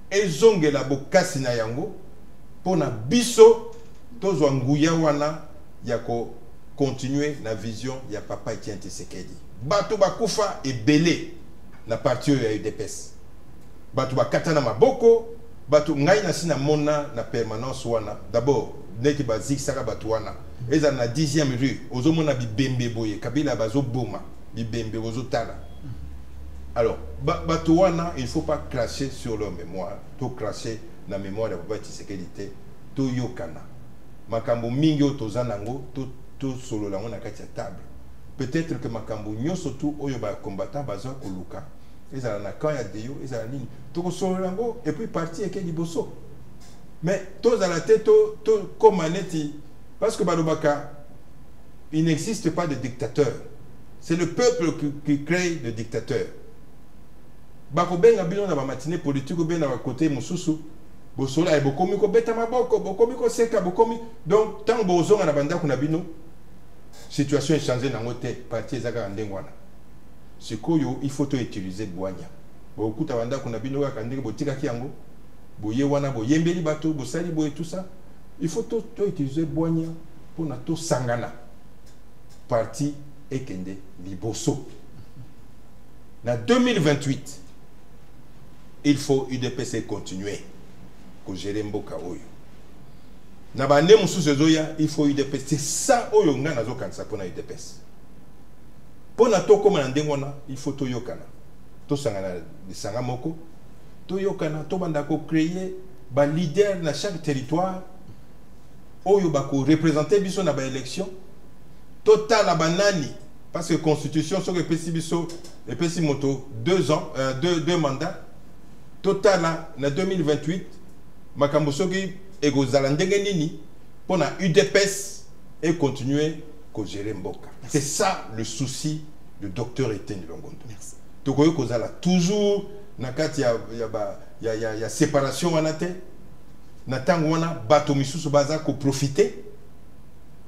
ezongela bokasi na yango pona biso tozwa nguya wana ya ko continuer na vision ya papa Etienne Tshisekedi bato bakufa ebele na parti oyo ya UDPS bato bakata na maboko bato ngai na sina mona na permanence wana d'abord neti bazik saka bato wana eza na 10e rue ozomona bibembe boye Kabila bazo boma bibembe ozotala. Alors bato wana il faut pas cracher sur leur mémoire, to cracher na mémoire de papa Tshisekedi te, to yokana makambo mingi otozanango to solo lango na kati ya table. Peut-être que makambo nyonso tu oyo ba combattant bazo koluka ezala na camp ya Deyo ezala nini to solo lango et puis parti eke liboso. Mais tous à la tête, comme Maneti, parce que Balobaka, il n'existe pas de dictateur. C'est le peuple qui crée le dictateur. Bako benga bilo na ba matinée politique ou bien na côté mususu, bosola e bokomi ko beta maboko, bokomi ko seka bokomi. Donc tant bozonga na banda kuna bino, situation est changée na ngote parti ezaka ndengwana. Ce koyo il faut utiliser boanya. Beaucoup ta banda kuna bino ka ndenge botika kiango. Boye wana boyembeli bato bosali boye tout ça il faut to utiliser boanya pour na to sangana parti ekende liboso na 2028 il faut UDPS continuer ko gérer mboka oyo na bande mususu zoya il faut UDPS c'est ça oyo nga nazo kanisa pona UDPS pona to koma na ndengona il faut to yokana to sangana lisanga moko toyokana tobanda ko créer ba leader na chaque territoire oyo bako représenter biso na ba élection total la banani parce que constitution so repesi biso epesi moto 2 ans 2 mandats total na 2028 makambo soki egozala ndenge nini pona UDPS et continuer ko gérer mboka. C'est ça le souci du docteur Etienne Longondo. Merci. Tokoyo kozala toujours nakati ya séparation wana te na tango wana bato misusu baza ko profiter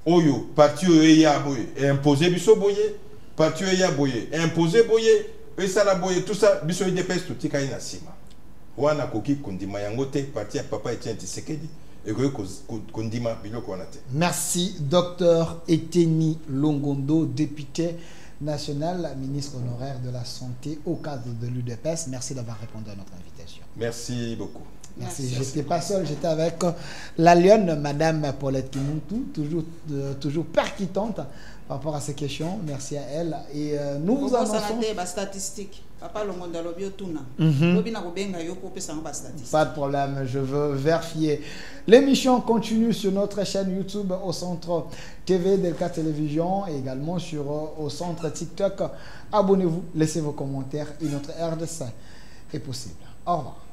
oyo parti oyo ya boye imposer biso boye parti oyo ya boye imposer boye esala boye tout ça biso UDPS tutika ina sima wana koki kondima yango te parti ya papa Etienne Tshisekedi ekoki kondima biloko wana te. Merci docteur Etienne Longondo, député national, ministre honoraire de la Santé au cadre de l'UDPS. Merci d'avoir répondu à notre invitation. Merci beaucoup. Merci. Je n'étais pas seul, j'étais avec la lionne, Madame Paulette Kimuntu, toujours percutante par rapport à ces questions. Merci à elle. Et nous vous annonçons... Pas de problème, je veux vérifier. L'émission continue sur notre chaîne YouTube au centre TV Delka Télévision et également au centre TikTok. Abonnez-vous, laissez vos commentaires et notre RDC est possible. Au revoir.